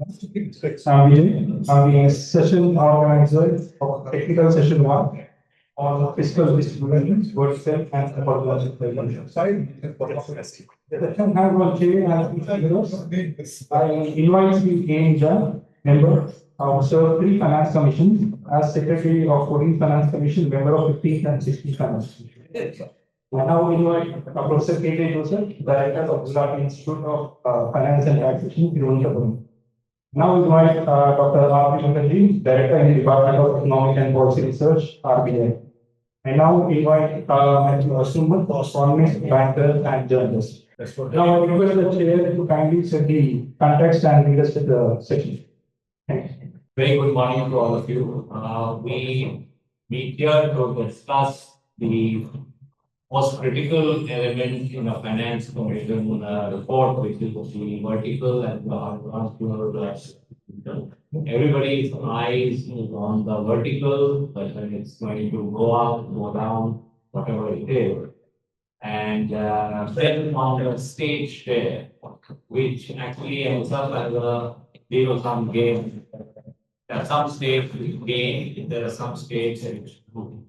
I'm Vijay. I'm the session organizer of technical session one on fiscal distribution, vertical and apological side. The session has one chair and three members. I invite you, K. Jan, member of three finance commissions, as secretary of 14th Finance Commission, member of 15th and 16th Finance Commission. I now invite Professor K. Joseph, Director of Gujarat Institute of Finance and Taxation, Tirunelveli. Now invite Dr. R. P. Mukherjee, Director in the Department of Economic and Policy Research, RBI. And now invite Matthew Asumban, economist, banker, and journalist. Now I request the chair to kindly set the context and lead us to the session. Thank you. Very good morning to all of you. We meet here to discuss the most critical element in a finance commission report, which is the vertical and the horizontal. Everybody's eyes is on the vertical, whether it's going to go up, go down, whatever it is. And then on the stage share, which actually ends up as a zero-sum game. There are some states which gain, there are some states which lose.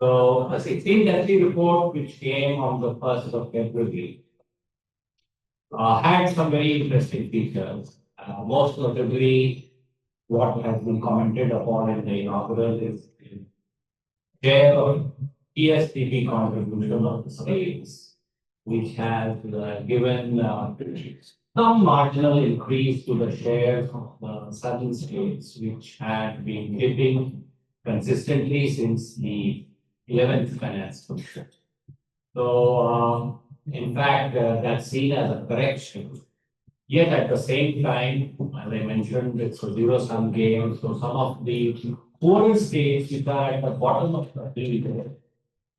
So the 16th FT report, which came on the 1st of February, had some very interesting features. Most notably, what has been commented upon in the inaugural is the share of ESTP contribution of the states, which has given some marginal increase to the share of the southern states, which had been dipping consistently since the 11th Finance Commission. So, in fact, that's seen as a correction. Yet at the same time, as I mentioned, it's a zero-sum game. So some of the poorer states which are at the bottom of the hill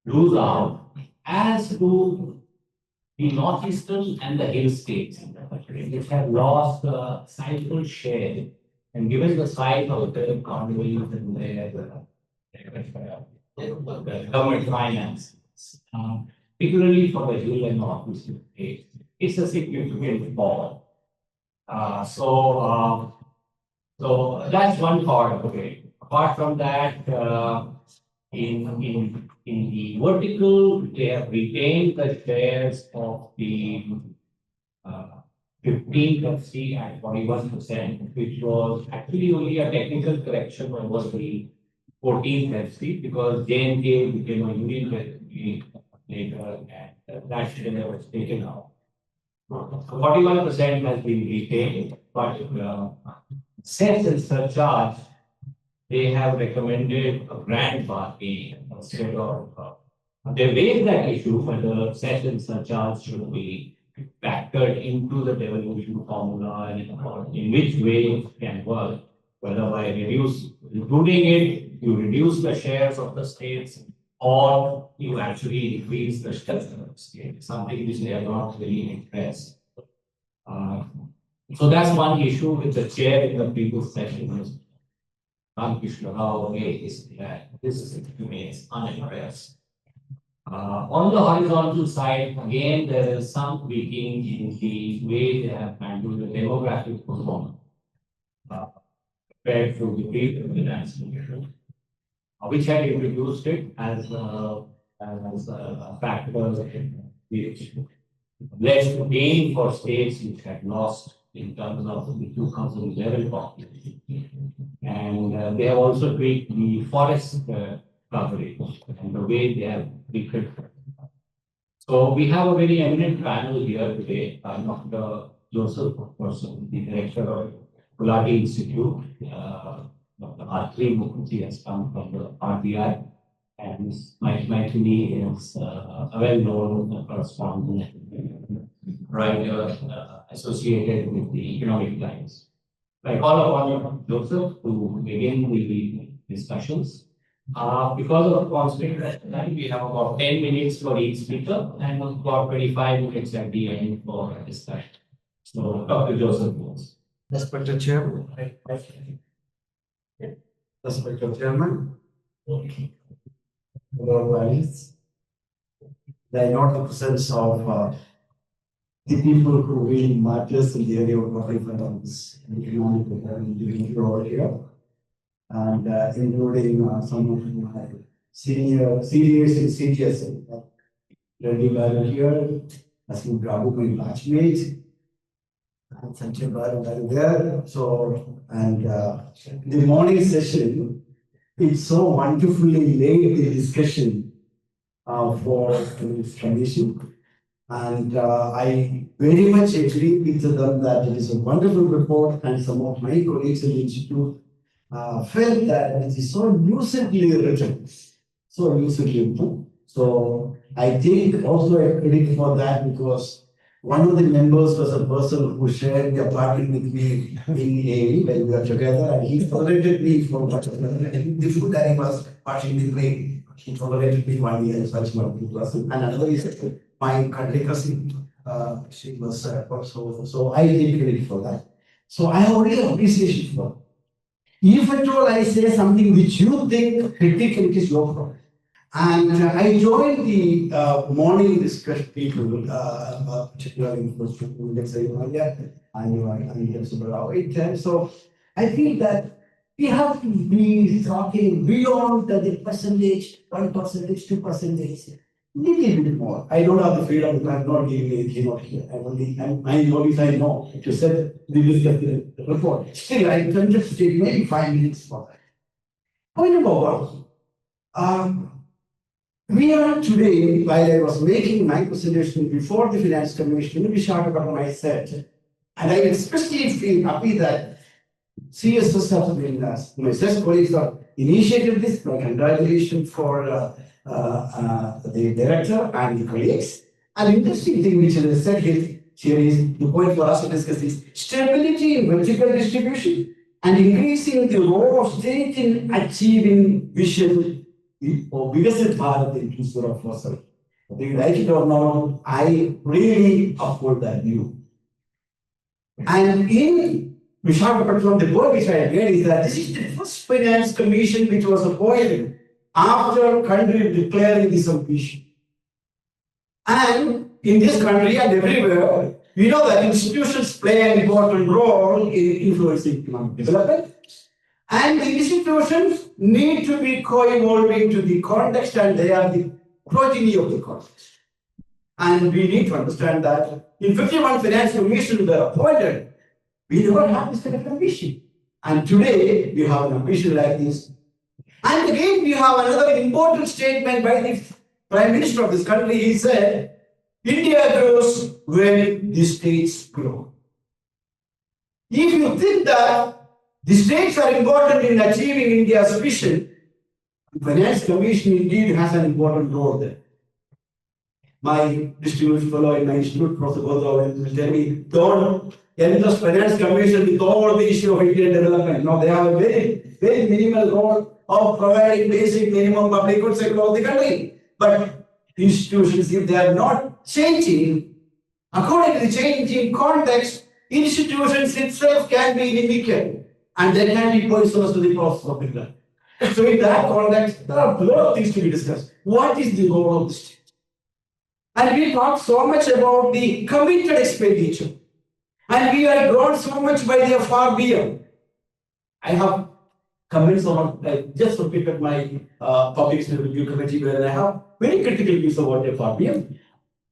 lose out, as do the northeastern and the hill states in the country, which have lost a sizable share. And given the size of the economies and their government finance, particularly for the hill and northeastern states, it's a significant fall. So that's one part of it. Apart from that, in the vertical, they have retained the shares of the 15th FC at 41%, which was actually only a technical correction over the 14th FC because J&K became a union territory later and that share was taken out. 41% has been retained, but cess and surcharge, they have recommended a grand bargain instead of. They raised that issue whether cess and surcharge should be factored into the devolution formula and in which way it can work, whether by including it, you reduce the shares of the states, or you actually increase the shares of the states, something which they are not really interested. So that's one issue with the chair in the previous session. This remains unaddressed. On the horizontal side, again, there is some tweaking in the way they have handled the demographic component compared to the previous finance commission, which had introduced it as a factor which led to gain for states which had lost in terms of the 2011 population. And they have also tweaked the forest coverage and the way they have treated. So we have a very eminent panel here today. Dr. Joseph, of course, the director of Gulati Institute. Dr. R. P. Mukherjee has come from the RBI. And Mike Maitini is a well-known correspondent, writer associated with the Economic Times. I call upon Joseph to begin the discussions. Because of the constraint time, we have about 10 minutes for each speaker and about 25 minutes at the end for discussion. So, Dr. Joseph, please. Respected Chairman. Respected Chairman. I note the presence of the people who really matters in the area of public finance and economic development over here, and including some of my seniors in CTS, Reddy Baru here, Asim Prabhu, my batchmate, and Sanjay Baru there. So, and the morning session, it's so wonderfully laid the discussion for this commission. And I very much agree with them that it is a wonderful report, and some of my colleagues in the institute felt that it is so lucidly written. So lucidly written. So I think also a credit for that, because one of the members was a person who shared the apartment with me in A when we were together, and he tolerated me for much of the food that he was partly with me. He tolerated me 1 year, such one person. And another is my country cousin. She was also, so I take credit for that. So I have only appreciation for it. If at all I say something which you think critical, it is your problem. And I joined the morning discussion people, particularly for students earlier, and so I feel that we have to be talking beyond the percentage, 1%, 2%, little bit more. I don't have the freedom, because I'm not giving a keynote here. I know to set the discuss the report. Still, I can just take maybe 5 minutes for that. Point number one. We are today, while I was making my presentation before the Finance Commission, Visakhapatnam, I said, and I especially feel happy that CSS has been, my CSS colleagues have initiated this. My congratulations for the director and the colleagues. An interesting thing which is said here is the point for us to discuss is stability in vertical distribution and increasing the role of state in achieving vision or Vikasit Bharat in 2047. Whether you like it or not, I really uphold that view. And in Visakhapatnam, the word which I read is that this is the first finance commission which was appointed after country declaring this ambition. And in this country and everywhere, we know that institutions play an important role in influencing economic development. And the institutions need to be co-evolving to the context, and they are the progeny of the context. And we need to understand that in 51 finance commissions were appointed, we never had this kind of ambition. And today we have an ambition like this. And again, we have another important statement by the Prime Minister of this country. He said, India grows when the states grow. If you think that the states are important in achieving India's vision, the Finance Commission indeed has an important role there. My distinguished fellow in my institute, Professor Govt, will tell me, don't entrust Finance Commission with all the issue of Indian development. No, they have a very, very minimal role of providing basic minimum public goods across the country. But institutions, if they are not changing, according to the changing context, institutions itself can be limited. And they can be poisonous to the process of development. So in that context, there are a lot of things to be discussed. What is the role of the state? And we talk so much about the committed expenditure. And we are drawn so much by the FRBM. I have comments on, I just completed my public review committee where I have very critical views about FRBM.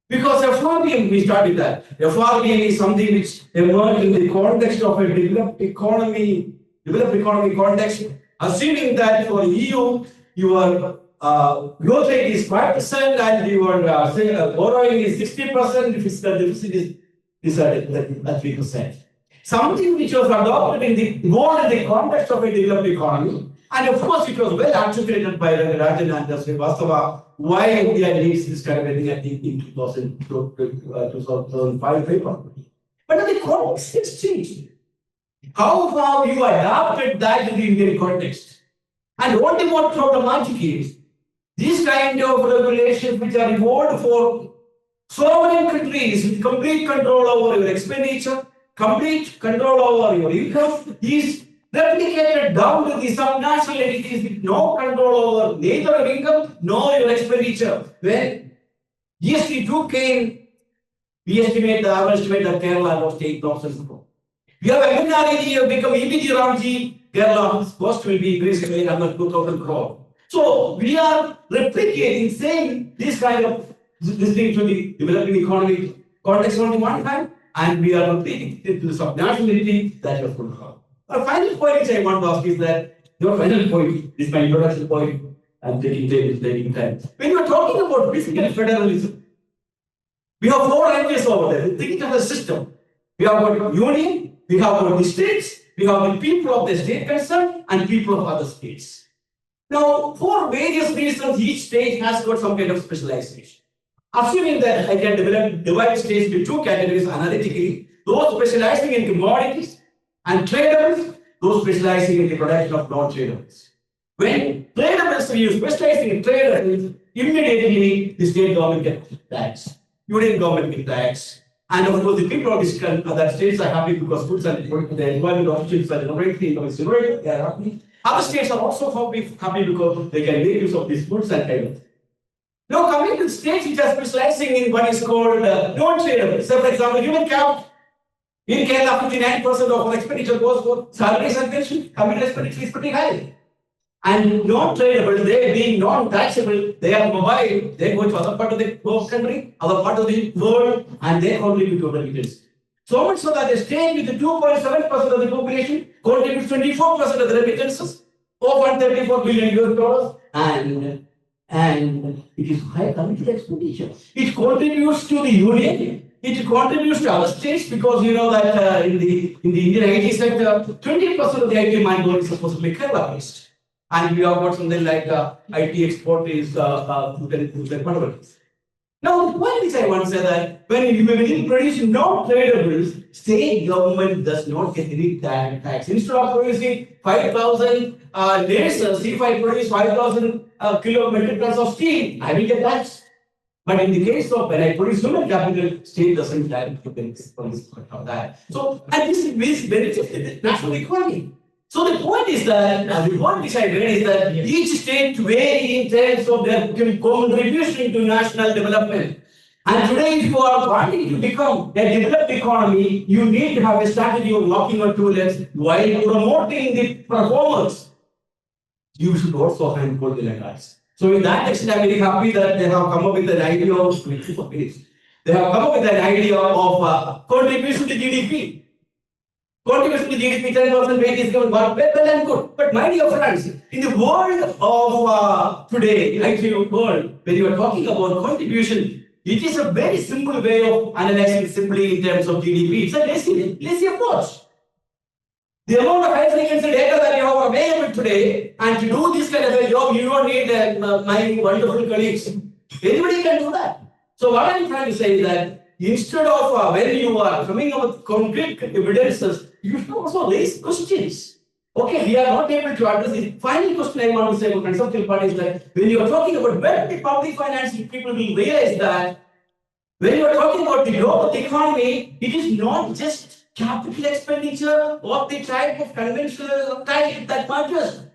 Because FRBM, we started that. FRBM is something which emerged in the context of a developed economy context, assuming that for EU, your growth rate is 5% and your borrowing is 60%, fiscal deficit is at 3%. Something which was adopted in the context of a developed economy, and of course it was well articulated by Rajan and Srivastava why India needs this kind of thing, I think, in 2005 paper. But the context has changed. How have you adapted that to the Indian context? And what the more problematic is, these kind of regulations which are evolved for sovereign countries with complete control over your expenditure, complete control over your income, is replicated down to the subnational entities with no control over neither your income nor your expenditure. When GST 2 came, We estimate that Kerala lost 8,000 crore. We have MNREG have become EBG Ramji, Kerala's cost will be increased by another 2,000 crore. So we are replicating, saying this kind of this thing to the developing economy context on the one hand, and we are replicating it to the subnationality that you have put on. A final point which I want to ask is that your final point, this is my introduction point, I'm taking time. When you are talking about fiscal federalism, we have four ideas over there. Think of a system. We have got union, we have got the states, we have the people of the state concerned, and people of other states. Now, for various reasons, each state has got some kind of specialization. Assuming that I can divide states into two categories analytically, those specializing in commodities and tradables, those specializing in the production of non-tradables. When tradables, we use specializing in tradables, immediately the state government gets tax, union government gets tax, and of course the people of this other states are happy because goods and the employment opportunities are generated, income is generated, they are happy. Other states are also happy because they can make use of these goods and trade. Now coming to states which are specializing in what is called non-tradable. So for example, you will count in Kerala 59% of our expenditure goes for salaries and pension. Capital expenditure is pretty high. And non-tradable, they being non-taxable, they are mobile, they go to other part of the country, other part of the world, and they contribute to remittances. So much so that a state with 2.7% of the population contributes 24% of the remittances, or $134 billion, and it is high capital expenditure. It contributes to the union, it contributes to other states because you know that in the Indian IT sector, 20% of the IT manpower is supposed to be Kerala based. And we have got something like IT export is whatever. Now, the point which I want to say that when you produce non-tradables, state government does not get any tax. Instead of producing 5,000 lasers, if I produce 5,000 metric tons of steel, I will get tax. But in the case of when I produce human capital, state doesn't directly benefit from this part of that. So, and this benefits the national economy. So the point is that, the point which I read is that each state vary in terms of their contribution to national development. And today, if you are wanting to become a developed economy, you need to have a strategy of walking on two legs while promoting the performance. You should also handhold the laggards. So in that extent, I'm very happy that they have come up with an idea of they have come up with an idea of contribution to GDP. Contribution to GDP 10% rate is given, well and good. But my dear friends, in the world of today, IT world, when you are talking about contribution, it is a very simple way of analyzing simply in terms of GDP. It's a lazy approach. The amount of high frequency data that you have available today, and to do this kind of a job, you don't need my wonderful colleagues. Anybody can do that. So what I'm trying to say is that instead of when you are coming up with concrete evidences, you should also raise questions. Okay, we are not able to address it. Final question I want to say about consumptive part is that when you are talking about when the public finance people will realize that when you are talking about the growth of the economy, it is not just capital expenditure or the type of conventional type that matters.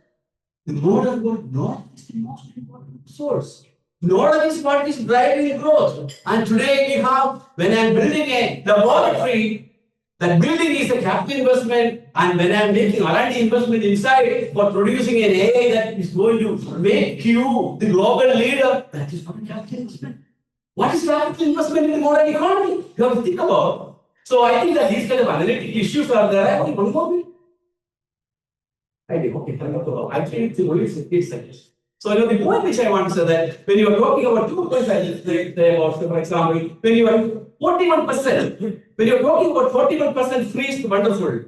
The modern world not is the most important source. Nor is what is driving growth. And today we have, when I am building a laboratory, that building is a capital investment, and when I am making R&D investment inside for producing an AI that is going to make you the global leader, that is not a capital investment. What is capital investment in the modern economy? You have to think about. So I think that these kind of analytic issues are there. I have one more bit. Actually, it's only 8 seconds. So the point which I want to say that when you are talking about 2%, for example, when you are 41%, when you are talking about 41% free is wonderful.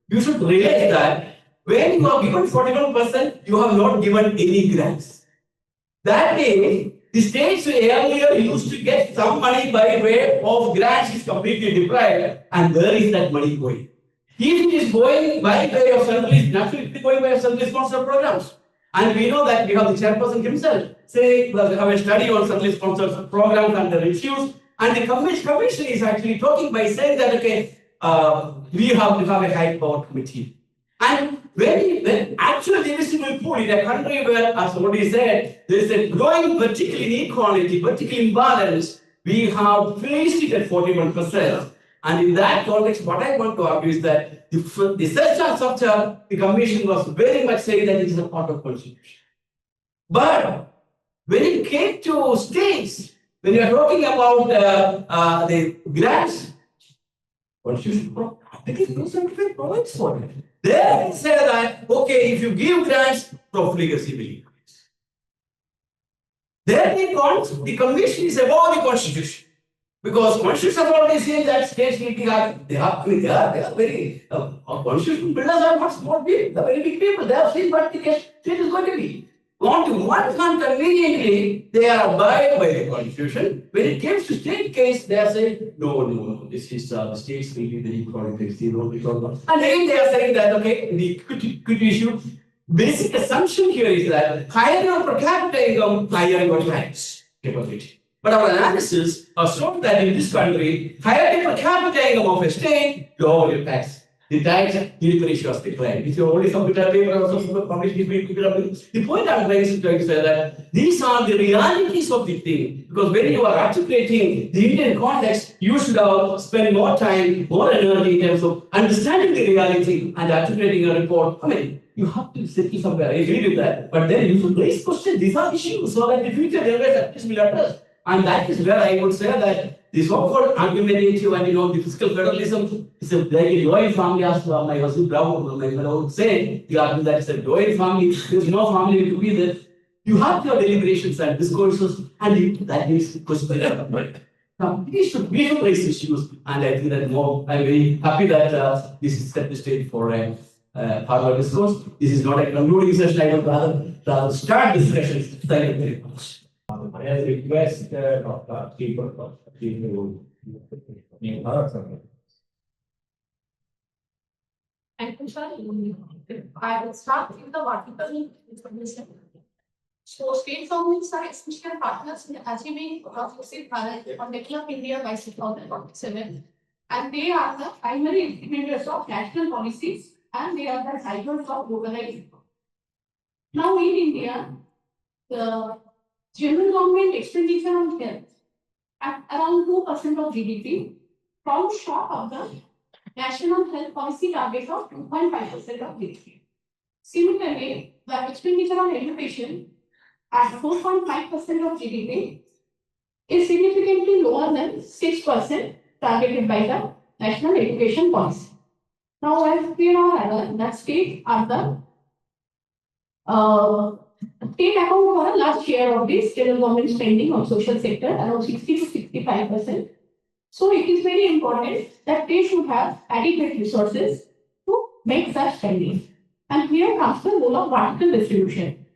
You should realize that when you are given 41%, you have not given any grants. That means the states earlier used to get some money by way of grants is completely deprived, and where is that money going? If it is going by way of centrally, naturally going by centrally sponsored programs. And we know that we have the chairperson himself say, well, we have a study on centrally sponsored programs and their issues. And the commission is actually talking by saying that, okay, we have to have a high power committee. And when actual divisible pool in a country where, as somebody said, there is a growing vertical inequality, vertical imbalance, we have placed it at 41%. And in that context, what I want to argue is that the search and structure, the commission was very much saying that it is a part of constitution. But when it came to states, when you are talking about the grants, constitution provides for it. There they say that, okay, if you give grants, profligacy will increase. There the commission is above the constitution. Because constitution authority says that states need to have, they are very, constitution builders are not small people, they are very big people, they have seen what the state is going to be. On one hand, conveniently, they are abided by the constitution. When it comes to state case, they are saying, no, this is states will be the equality, and again they are saying that, okay, the equity issue, basic assumption here is that higher your per capita income, higher your tax capability. But our analysis has shown that in this country, higher the per capita income of a state, lower your tax. The tax ratio has declined. If you only submit a paper or publish the point I'm trying to say that these are the realities of the thing. Because when you are articulating the Indian context, you should have spent more time, more energy in terms of understanding the reality and articulating a report. I mean, you have to settle somewhere. I agree with that. But then you should raise questions. These are issues so that the future generations will address. And that is where I would say that the so-called argumentative and the fiscal federalism is like a royal family, as my husband Brown, my fellow would say, the argument that it's a royal family, there's no family to be there. You have your deliberations and discourses, and that needs to question. Now, we should raise issues, and I think that I'm very happy that this is set the stage for a further discourse. This is not a concluding session, I would rather start discussions. Thank you very much. I request Dr. Keeper to Thank you, sir. I will start with the vertical information. So, state governments are essential partners in achieving progressive balance on developed India by 2047, and they are the primary implementers of national policies, and they are the drivers of globalization. Now, in India, the general government expenditure on health at around 2% of GDP falls short of the national health policy target of 2.5% of GDP. Similarly, the expenditure on education at 4.5% of GDP is significantly lower than 6% targeted by the national education policy. Now, as we are aware, that states are the state account for a large share of the general government spending on social sector, around 60 to 65%. So it is very important that they should have adequate resources to make such spending. And here comes the role of vertical distribution.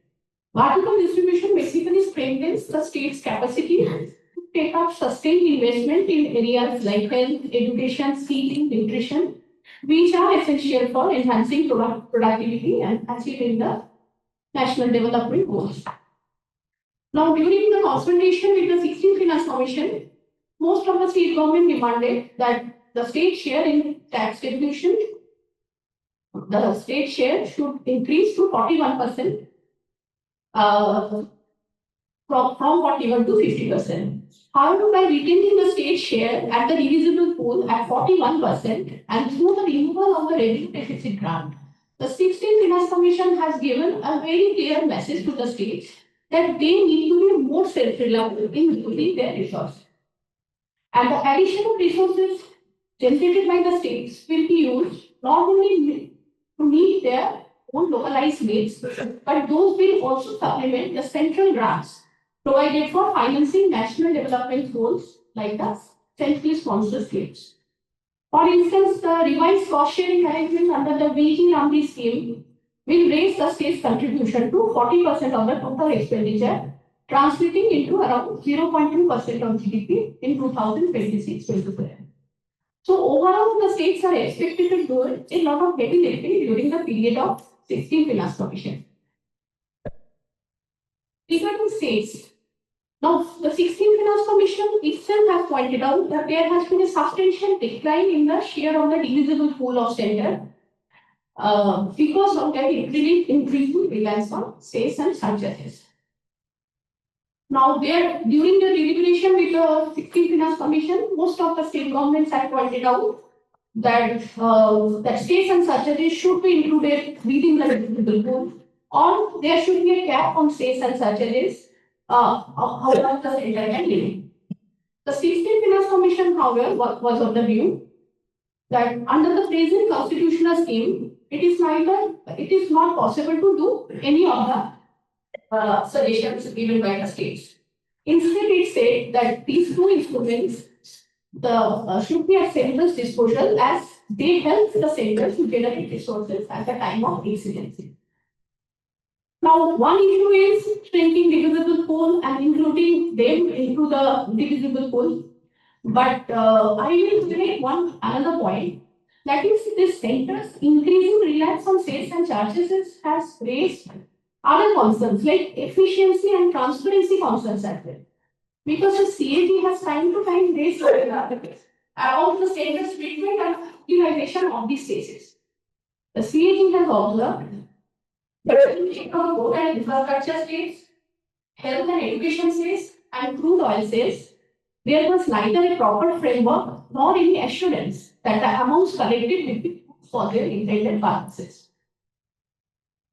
Vertical distribution basically strengthens the state's capacity to take up sustained investment in areas like health, education, skilling, nutrition, which are essential for enhancing productivity and achieving the national development goals. Now, during the consultation with the 16th Finance Commission, most of the state government demanded that the state share in tax devolution, the state share should increase to 41%, from 41 to 50%. However, by retaining the state share at the divisible pool at 41% and through the removal of the revenue deficit grant, the 16th Finance Commission has given a very clear message to the states that they need to be more self-reliant in using their resources. And the addition of resources generated by the states will be used not only to meet their own localized needs, but those will also supplement the central grants provided for financing national development goals like the centrally sponsored schemes. For instance, the revised cost sharing arrangement under the VG Ramdi scheme will raise the state's contribution to 40% of the total expenditure, translating into around 0.2% of GDP in 2026-27. So overall, the states are expected to do a lot of heavy lifting during the period of 16th Finance Commission. Regarding states, now the 16th Finance Commission itself has pointed out that there has been a substantial decline in the share of the divisible pool of center because of that increasing reliance on states and surcharges. Now, during the deliberation with the 16th Finance Commission, most of the state governments have pointed out that that states and surcharges should be included within the divisible pool, or there should be a cap on states and surcharges. How long the center can limit. The 16th Finance Commission, however, was of the view that under the present constitutional scheme, it is not possible to do any of the suggestions given by the states. Instead, it said that these two instruments should be at center's disposal as they help the center to generate resources at the time of exigency. Now, one issue is shrinking divisible pool and including them into the divisible pool. But I will make another point. That is, this center's increasing reliance on sales and charges has raised other concerns like efficiency and transparency concerns as well. Because the CAG has time to time raised about the center's treatment and utilization of these spaces. The CAG has observed that road and infrastructure states, health and education states, and crude oil states, there was neither a proper framework nor any assurance that the amounts collected will be used for their intended purposes.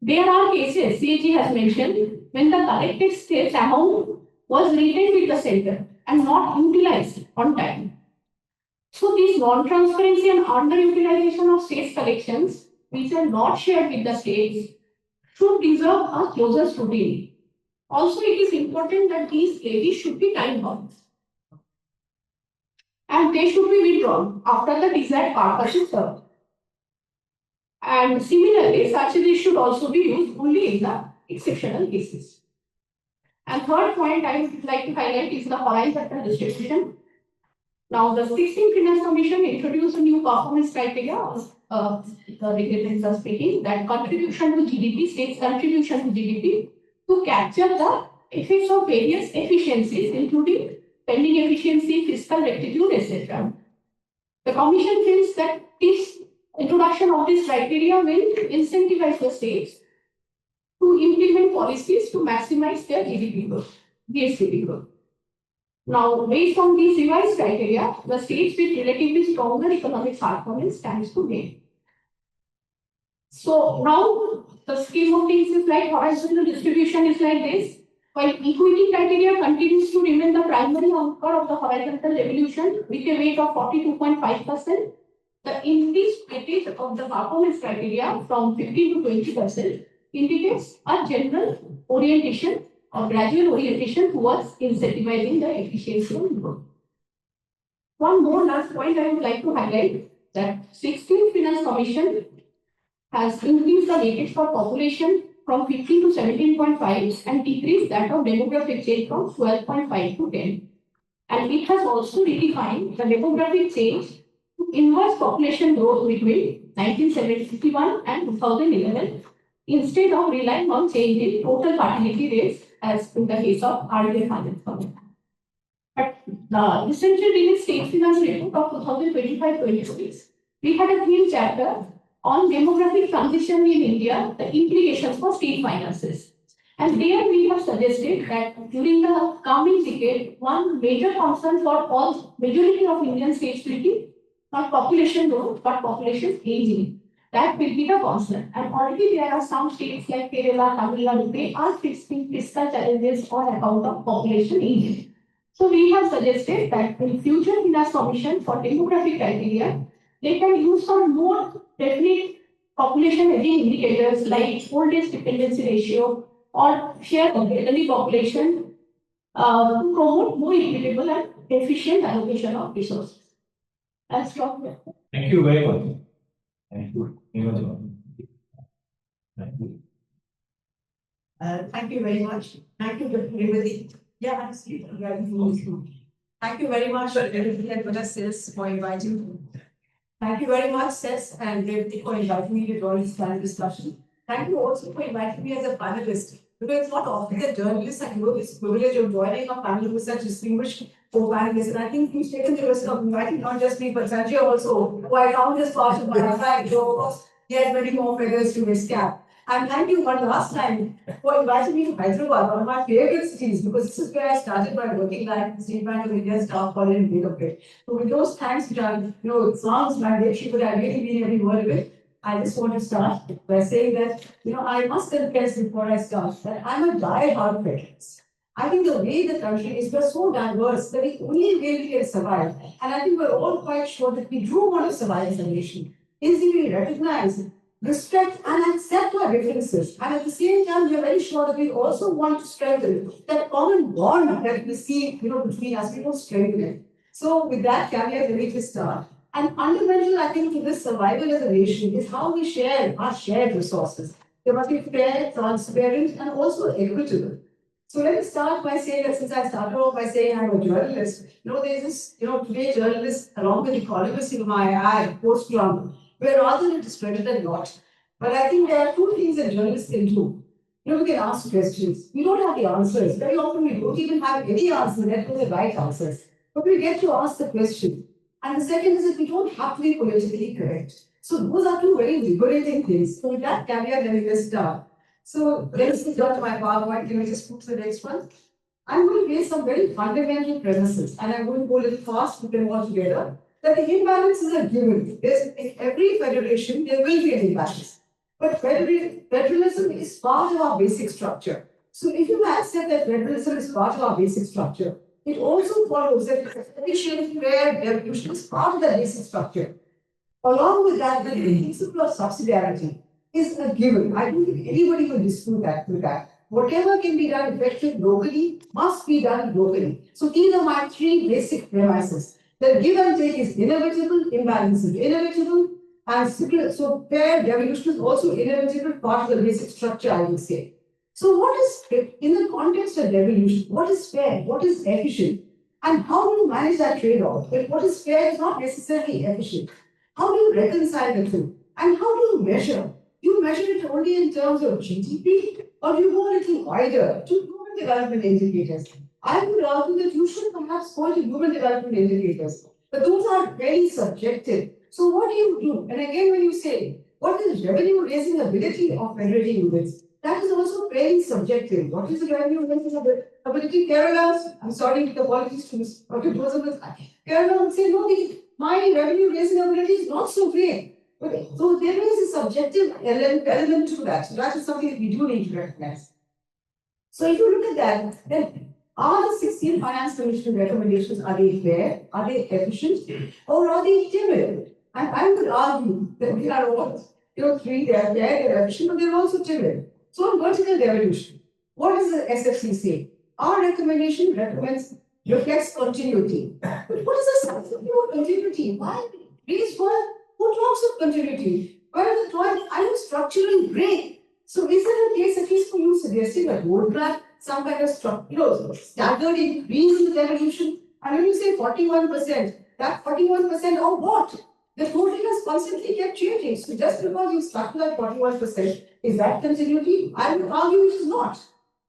There are cases, CAG has mentioned, when the collected states amount was retained with the center and not utilized on time. So this non-transparency and underutilization of states collections, which are not shared with the states, should deserve a closer scrutiny. Also, it is important that these levies should be time-bound and they should be withdrawn after the desired purpose is served. And similarly, such levies should also be used only in the exceptional cases. And third point I would like to highlight is the horizontal distribution. Now, the 16th Finance Commission introduced a new performance criteria, the regulators are speaking, that contribution to GDP, states contribution to GDP, to capture the effects of various efficiencies, including spending efficiency, fiscal rectitude, etc. The Commission feels that this introduction of this criteria will incentivize the states to implement policies to maximize their GDP growth, GSDP growth. Now, based on these revised criteria, the states with relatively stronger economic performance stands to gain. So now the scheme of things is like horizontal distribution is like this. While equity criteria continues to remain the primary anchor of the horizontal devolution with a weight of 42.5%, the increased weightage of the performance criteria from 15 to 20% indicates a general orientation or gradual orientation towards incentivizing the efficiency and growth. One more last point I would like to highlight that 16th Finance Commission has increased the weightage for population from 15 to 17.5 and decreased that of demographic change from 12.5 to 10. And it has also redefined the demographic change to inverse population growth between 1971 and 2011 instead of relying on change in total fertility rates as in the case of earlier finance commission. But the recently released State Finance Report of 2025-26, we had a theme chapter on demographic transition in India, the implications for state finances. And there we have suggested that during the coming decade, one major concern for all majority of Indian states will be not population growth, but population aging. That will be the concern. And already there are some states like Kerala, Tamil Nadu, they are facing fiscal challenges on account of population aging. So we have suggested that in future Finance Commission for demographic criteria, they can use some more definite population aging indicators like old age dependency ratio or share of elderly population to promote more equitable and efficient allocation of resources. That's from here. Thank you very much. Thank you. Thank you. Thank you very much. Thank you, everybody. Yeah, absolutely. Thank you very much, everybody, for Sis, for inviting. Thank you very much, Sis, and David, for inviting me to join this panel discussion. Thank you also for inviting me as a panelist, because it's not often that journalists have this privilege of joining a panel with such distinguished co-panelists. And I think he's taken the risk of inviting not just me, but Sanjay also, who I found as part of my life. So, of course, he has many more figures to his cap. And thank you one last time for inviting me to Hyderabad, one of my favorite cities, because this is where I started my working life in State Bank of India staff college in Hyderabad. So with those thanks, which are, it sounds mandatory, but I really mean every word of it. I just want to start by saying that, I must confess before I start that I'm a die-hard federalist. I think the way the country is, we're so diverse that the only way we can survive, and I think we're all quite sure that we do want to survive as a nation, is if we recognize, respect, and accept our differences. And at the same time, we are very sure that we also want to strengthen that common bond that we see, between us. We will strengthen it. So with that caveat, let me just start. And fundamental, I think, to this survival as a nation is how we share our shared resources. They must be fair, transparent, and also equitable. So let me start by saying that since I started off by saying I'm a journalist, there's this, today journalists, along with economists in my eye, post-Trump, we're rather discredited lot. But I think there are two things that journalists can do. We can ask questions. We don't have the answers. Very often we don't even have any answers, let alone the right answers. But we get to ask the question. And the second is that we don't have to be politically correct. So those are two very liberating things. So with that caveat, let me just start. So let's go to my PowerPoint. Can we just move to the next one? I'm going to raise some very fundamental premises, and I'm going to go a little fast, we can all together, that the imbalances are given. In every federation, there will be an imbalance. But federalism is part of our basic structure. So if you accept that federalism is part of our basic structure, it also follows that efficient, fair devolution is part of the basic structure. Along with that, the principle of subsidiarity is a given. I don't think anybody will dispute that with that. Whatever can be done effectively locally must be done locally. So these are my three basic premises. The give and take is inevitable, imbalance is inevitable, and so fair devolution is also inevitable part of the basic structure, I would say. So what is, in the context of devolution, what is fair, what is efficient, and how do you manage that trade-off? Well, what is fair is not necessarily efficient. How do you reconcile the two? And how do you measure? Do you measure it only in terms of GDP, or do you go a little wider to human development indicators? I would argue that you should perhaps go to human development indicators, but those are very subjective. So what do you do? And again, when you say, what is revenue raising ability of federating units? That is also very subjective. What is the revenue raising ability? Kerala, I'm sorry to the politicians, Dr. Joseph, Kerala would say, no, my revenue raising ability is not so great. Okay. So there is a subjective element to that. So that is something that we do need to recognize. So if you look at that, then are the 16th Finance Commission recommendations, are they fair? Are they efficient? Or are they timid? And I would argue that we are all, three, they are fair, they are efficient, but they're also timid. So on vertical devolution, what does the SFC say? Our recommendation reflects continuity. But what is the substitute of continuity? Why raise one? Who talks of continuity? Well, the point, I am structural break. So is there a case, at least for you, suggesting a roadmap, some kind of staggered increase in the devolution? And when you say 41%, that 41% of what? The total has constantly kept changing. So just because you stuck to that 41%, is that continuity? I would argue it is not.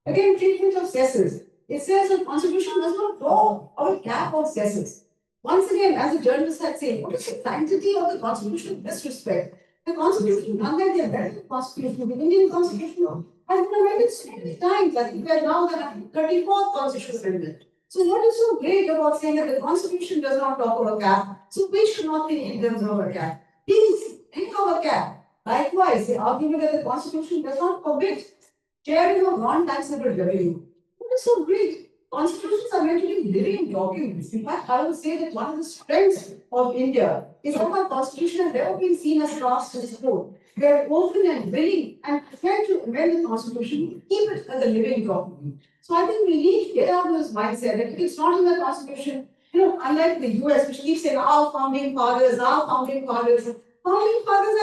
Again, treatment of cesses. It says the Constitution does not draw or cap of cesses. Once again, as a journalist had said, what is the sanctity of the Constitution in this respect? The Constitution, unlike the American Constitution, the Indian Constitution, has been amended so many times. I think we are now the 34th Constitutional Amendment. So what is so great about saying that the Constitution does not talk of a cap? So we should not think in terms of a cap. Please think of a cap. Likewise, the argument that the Constitution does not permit sharing of non-taxable revenue. What is so great? Constitutions are meant to be living documents. In fact, I would say that one of the strengths of India is that our Constitution has never been seen as cast as stone. We are open and willing and prepared to amend the Constitution, keep it as a living document. So I think we need to get out of this mindset that if it's not in the Constitution, unlike the US, which keeps saying our founding fathers are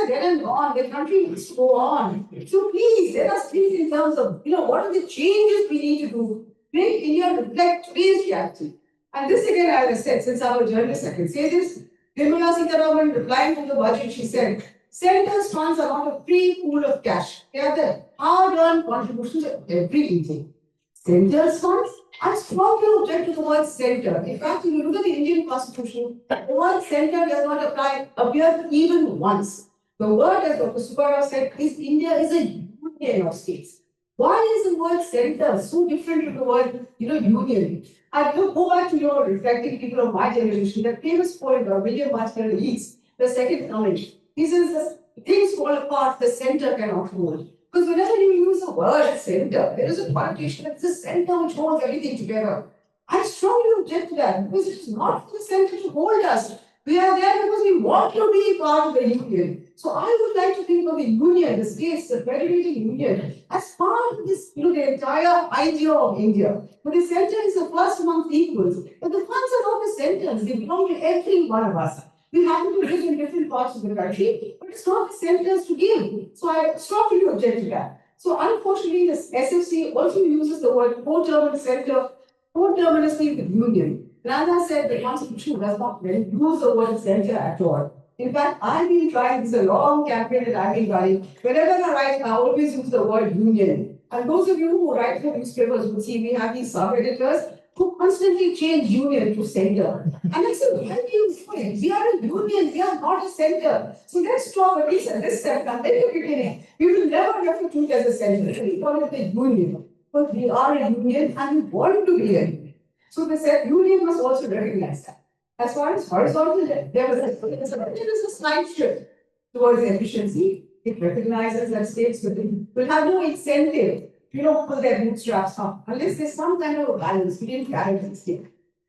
dead and gone. The country needs to go on. So please, let us think in terms of, what are the changes we need to do? Make India reflect today's reality. And this again, as I said, since I'm a journalist, I can say this. Nirmala Sitharaman replying to the budget, she said, Centre's funds are not a free pool of cash. They are the hard-earned contributions of every Indian. Centre's funds? I strongly object to the word center. In fact, if you look at the Indian Constitution, the word center does not appear even once. The word, as Dr. Subbarao said, is India is a union of states. Why is the word center so different from the word, union? I will go back to your reflecting people of my generation, that famous poet by William Butler Yeats, The Second Coming. He says that things fall apart, the center cannot hold. Because whenever you use the word center, there is a connotation that it's the center which holds everything together. I strongly object to that because it is not the center to hold us. We are there because we want to be part of the union. So I would like to think of the union, the states, the federated union, as part of this, the entire idea of India. But the center is the first among equals. But the funds are not the centers, they belong to every one of us. We happen to live in different parts of the country, but it's not the centers to give. So I strongly object to that. So unfortunately, the SFC also uses the word co-terminus center, co-terminously with union. And as I said, the Constitution does not use the word center at all. In fact, I've been trying, this is a long campaign that I've been running. Whenever I write, I always use the word union. And those of you who write for newspapers will see we have these sub-editors who constantly change union to center. And I said, why do you do it? We are a union, we are not a center. So let's talk at least at this step, at the beginning. We will never refer to it as a center. We call it the union. But we are a union and we want to be a union. So the union must also recognize that. As far as horizontal, there is a slight shift towards efficiency. It recognizes that states will have no incentive to pull their bootstraps up unless there's some kind of a balance between carrot and stick.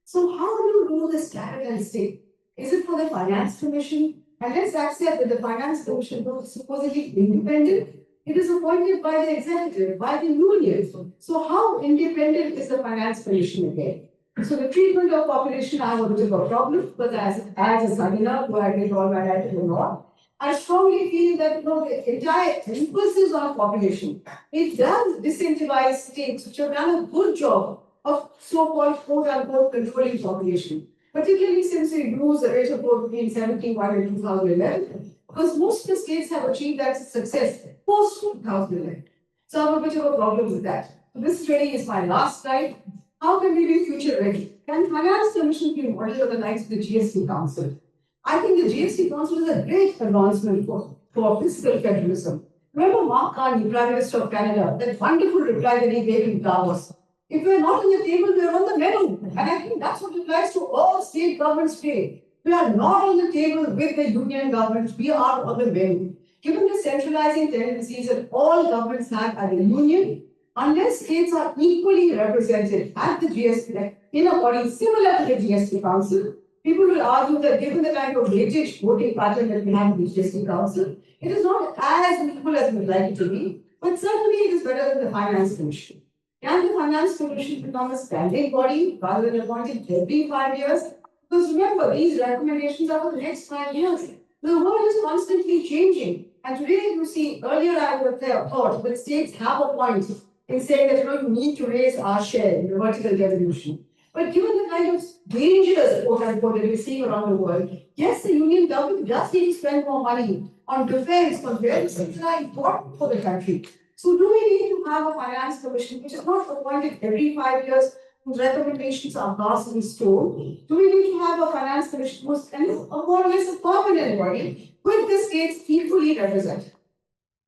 So how do you do this carrot and stick? Is it for the Finance Commission? And let's accept that the Finance Commission is supposedly independent. It is appointed by the executive, by the union. So how independent is the Finance Commission again? So the treatment of population, I have a bit of a problem, but as a southerner who I did all my life in the north, I strongly feel that the entire emphasis on population, it does disincentivize states which have done a good job of so-called quote-unquote controlling population, particularly since we lose the rate of growth between 71 and 2011, because most of the states have achieved that success post-2011. So I have a bit of a problem with that. So this really is my last slide. How can we be future ready? Can Finance Commission be modeled on the likes of the GST Council? I think the GST Council is a great advancement for fiscal federalism. Remember Mark Carney, Prime Minister of Canada, that wonderful reply that he gave in Davos. If we are not on the table, we are on the menu. And I think that's what applies to all state governments today. We are not on the table with the union governments, we are on the menu. Given the centralizing tendencies that all governments have at the union, unless states are equally represented at the GST, in a body similar to the GST Council, people will argue that given the kind of weightage voting pattern that we have in the GST Council, it is not as equal as we would like it to be, but certainly it is better than the Finance Commission. Can the Finance Commission become a standing body rather than appointed every 5 years? Because remember, these recommendations are for the next 5 years. The world is constantly changing. And today, you see, earlier I would have thought that states have a point in saying that you need to raise our share in the vertical devolution. But given the kind of dangers, quote unquote, that we're seeing around the world, yes, the union government does need to spend more money on defense, because various things are important for the country. So do we need to have a Finance Commission which is not appointed every 5 years, whose recommendations are cast in stone? Do we need to have a Finance Commission who's more or less a permanent body with the states equally represented?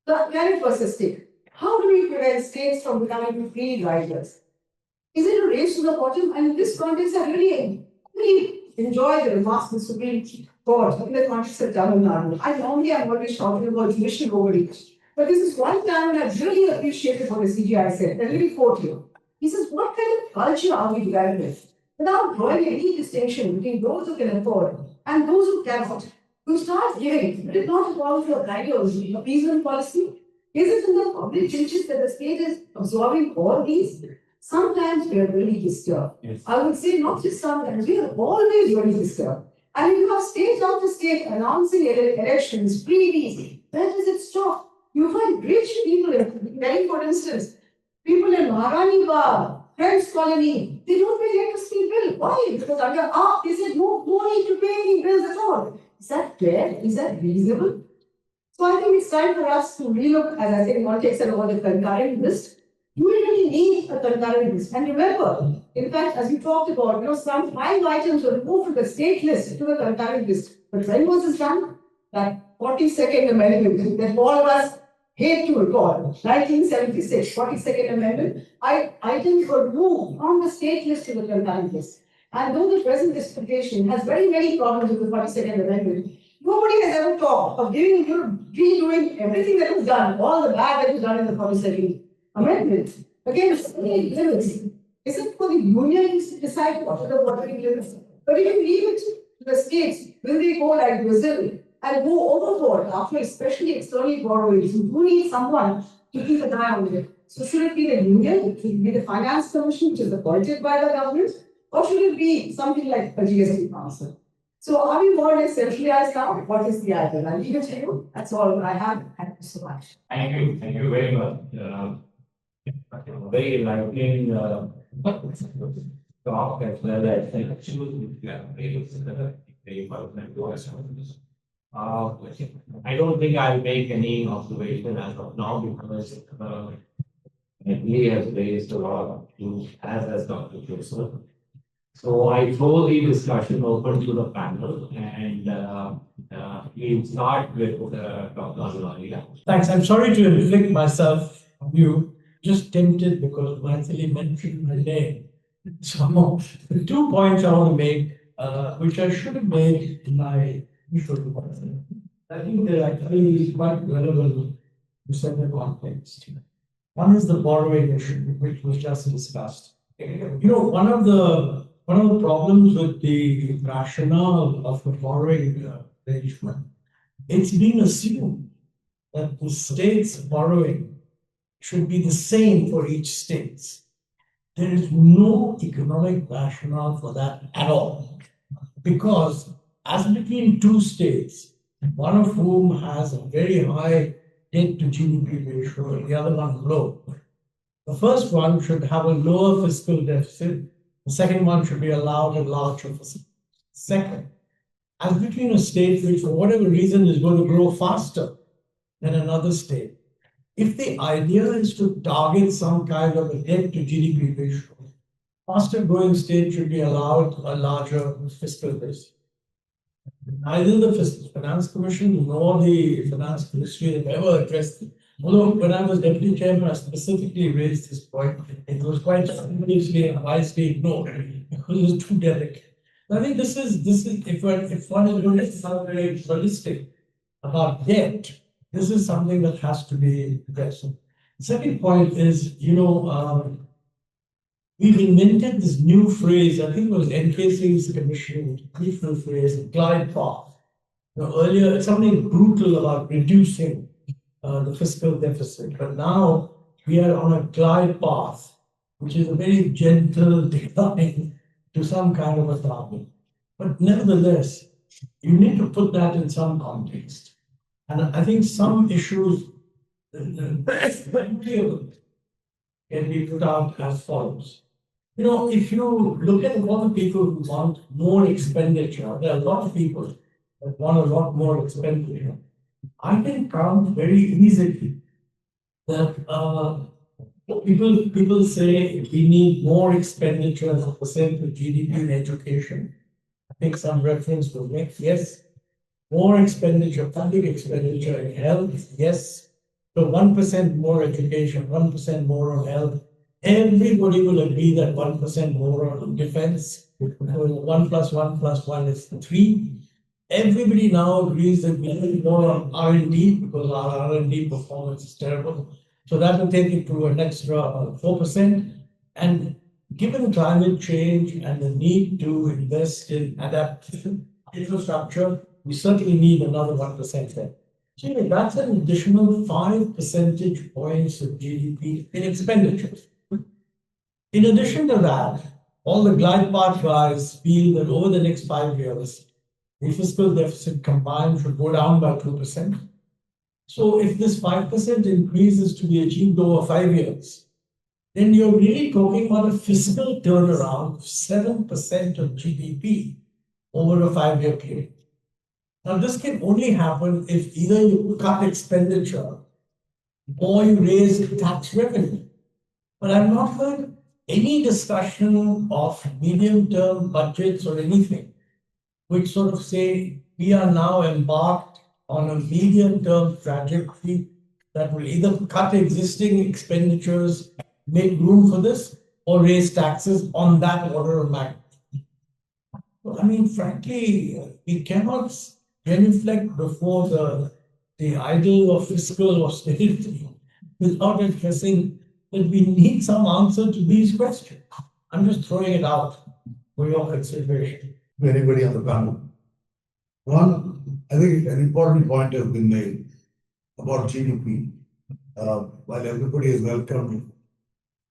The carrot versus stick. How do we prevent states from becoming free riders? Is it a race to the bottom? And in this context, I really enjoy the remarks of the Supreme Court in the context of Tamil Nadu. I normally am always talking about judicial overreach. But this is one time when I really appreciated what the CGI said. I really quote you. He says, what kind of culture are we developing? Without drawing any distinction between those who can afford and those who cannot. You start giving, but it not involve your ideology, appeasement policy. Is it in the public interest that the state is absorbing all these? Sometimes we are really disturbed. Yes. I would say not just sometimes, we are always really disturbed. And if you have state after state announcing elections freebies, where does it stop? You find rich people, very for instance, people in Maharani Bagh, Friends Colony, they don't pay electricity bill. Why? Because under they said no need to pay any bills at all. Is that fair? Is that reasonable? So I think it's time for us to relook, as I said, in context about the concurrent list. Do we really need a concurrent list? And remember, in fact, as we talked about, some 5 items were removed from the state list to the concurrent list. But when was this done? That 42nd amendment that all of us hate to recall, 1976, 42nd Amendment, items were moved from the state list to the concurrent list. And though the present dispensation has very many problems with the 42nd Amendment, nobody has ever talked of redoing everything that was done, all the bad that was done in the 42nd Amendment. Again, state limits. Is it for the unions to decide what are the bordering limits? But if you leave it to the states, will they go like Brazil and go overboard after especially external borrowings? You do need someone to keep an eye on it. So should it be the union, should it be the finance commission, which is appointed by the government, or should it be something like a GST council? So are we more or less centralized now? What is the idea? I'll leave it to you. That's all I have. Thank you so much. Thank you very much. Very enlightening talk as well as I don't think I'll make any observation as of now because he has raised a lot of issues as has Dr. Joseph. So I throw the discussion open to the panel and we'll start with Dr. Anuradha. Thanks. I'm sorry to inflict myself on you. Just tempted because Maithili mentioned my name. So the 2 points I want to make, which I should have made in my initial remarks. I think they're actually quite relevant to certain context. One is the borrowing issue, which was just discussed. You know, one of the problems with the rationale of the borrowing arrangement, it's been assumed that the state's borrowing should be the same for each state. There is no economic rationale for that at all. Because as between two states, one of whom has a very high debt to GDP ratio and the other one low, the first one should have a lower fiscal deficit, the second one should be allowed a larger fiscal. Second, as between a state which for whatever reason is going to grow faster than another state, if the idea is to target some kind of a debt to GDP ratio, faster growing state should be allowed a larger fiscal base. Neither the Finance Commission nor the Finance Ministry have ever addressed it. Although when I was Deputy Chairman, I specifically raised this point. It was quite seriously and wisely ignored because it was too delicate. I think this is if one is going to sound very realistic about debt, this is something that has to be addressed. The second point is, we've invented this new phrase, I think it was NKC's commission, beautiful phrase, glide path. Earlier, something brutal about reducing the fiscal deficit, but now we are on a glide path, which is a very gentle decline to some kind of a target. But nevertheless, you need to put that in some context. And I think some issues can be put out as follows. If you look at all the people who want more expenditure, there are a lot of people that want a lot more expenditure. I can count very easily that people say we need more expenditure as a percent of GDP in education. I think some reference will make, yes. More expenditure, public expenditure in health, yes. So 1% more education, 1% more on health. Everybody will agree that 1% more on defense. 1 plus 1 plus 1 is 3. Everybody now agrees that we need more on R&D because our R&D performance is terrible. So that will take it to an extra 4%. And given climate change and the need to invest in adaptation infrastructure, we certainly need another 1% there. So that's an additional 5 percentage points of GDP in expenditures. In addition to that, all the glide path guys feel that over the next 5 years, the fiscal deficit combined should go down by 2%. So if this 5% increase is to be achieved over 5 years, then you're really talking about a fiscal turnaround of 7% of GDP over a 5-year period. Now, this can only happen if either you cut expenditure or you raise tax revenue. But I've not heard any discussion of medium-term budgets or anything which sort of say we are now embarked on a medium-term trajectory that will either cut existing expenditures, make room for this, or raise taxes on that order of magnitude. Well, I mean, frankly, we cannot genuflect before the idol of fiscal austerity without addressing that we need some answer to these questions. I'm just throwing it out for your consideration. Anybody on the panel? One, I think an important point has been made about GDP. While everybody is welcome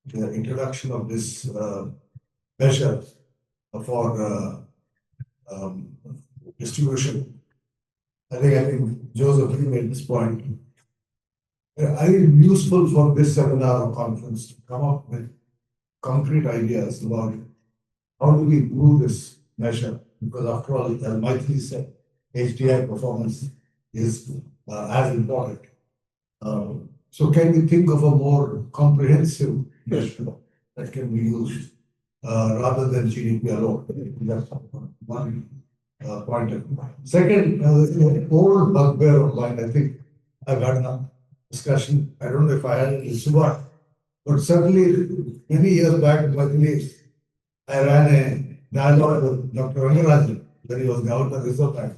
the introduction of this measure for distribution, I think Joseph, you made this point. I think it's useful for this seminar or conference to come up with concrete ideas about how do we improve this measure, because after all, as Maithili said, HDI performance is as important. So can we think of a more comprehensive measure that can be used rather than GDP alone? That's one point. Second, old bugbear of mine, I think I've had enough discussion. I don't know if I had it in Subha, but certainly many years back, I ran a dialogue with Dr. Rangarajan when he was Govt of Reserve Bank.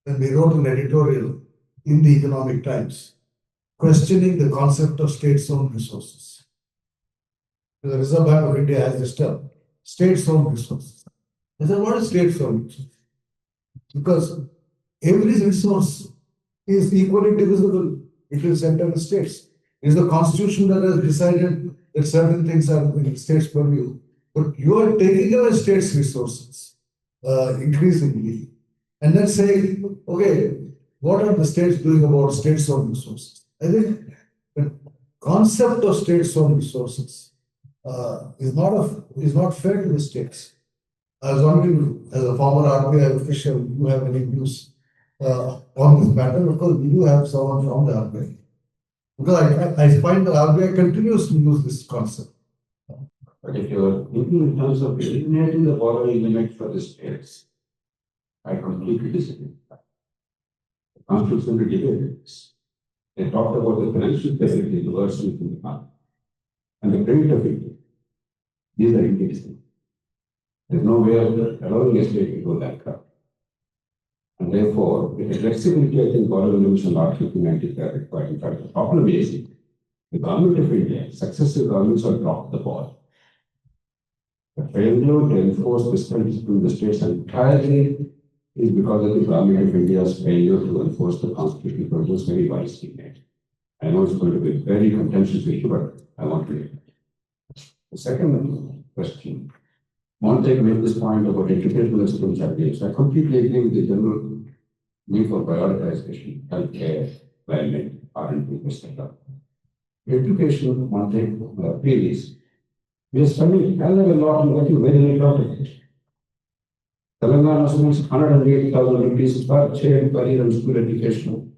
Then we wrote an editorial in the Economic Times questioning the concept of state-owned resources. The Reserve Bank of India has this term, state-owned resources. I said, what is state-owned resources? Because every resource is equally divisible between center and states. It is the constitution that has decided that certain things are in states' purview. But you are taking away states' resources increasingly. And then saying, okay, what are the states doing about state-owned resources? I think the concept of state-owned resources is not fair to the states. I was wondering, as a former RBI official, do you have any views on this matter? Because we do have someone from the RBI. Because I find the RBI continues to use this concept. But if you're thinking in terms of eliminating the borrowing limit for the states, I completely disagree. The Constitution debated this. They talked about the financial stability, the worst in the economy, and the credit of India. These are India's things. There's no way of allowing a state to go bankrupt. And therefore, with the flexibility, I think borrowing limits and Article 290 are required. In fact, the problem is the government of India, successive governments have dropped the ball. The failure to enforce fiscal discipline in the states entirely is because of the government of India's failure to enforce the constitution, which was very wisely made. I know it's going to be a very contentious issue, but I want to make it. The second question, Montague made this point about educational responsibilities. I completely agree with the general need for prioritization, healthcare, climate, R&D, etc. Education, Montague, please. We are spending a lot on getting very little out of it. Telangana spends 108,000 rupees per child per year on school education.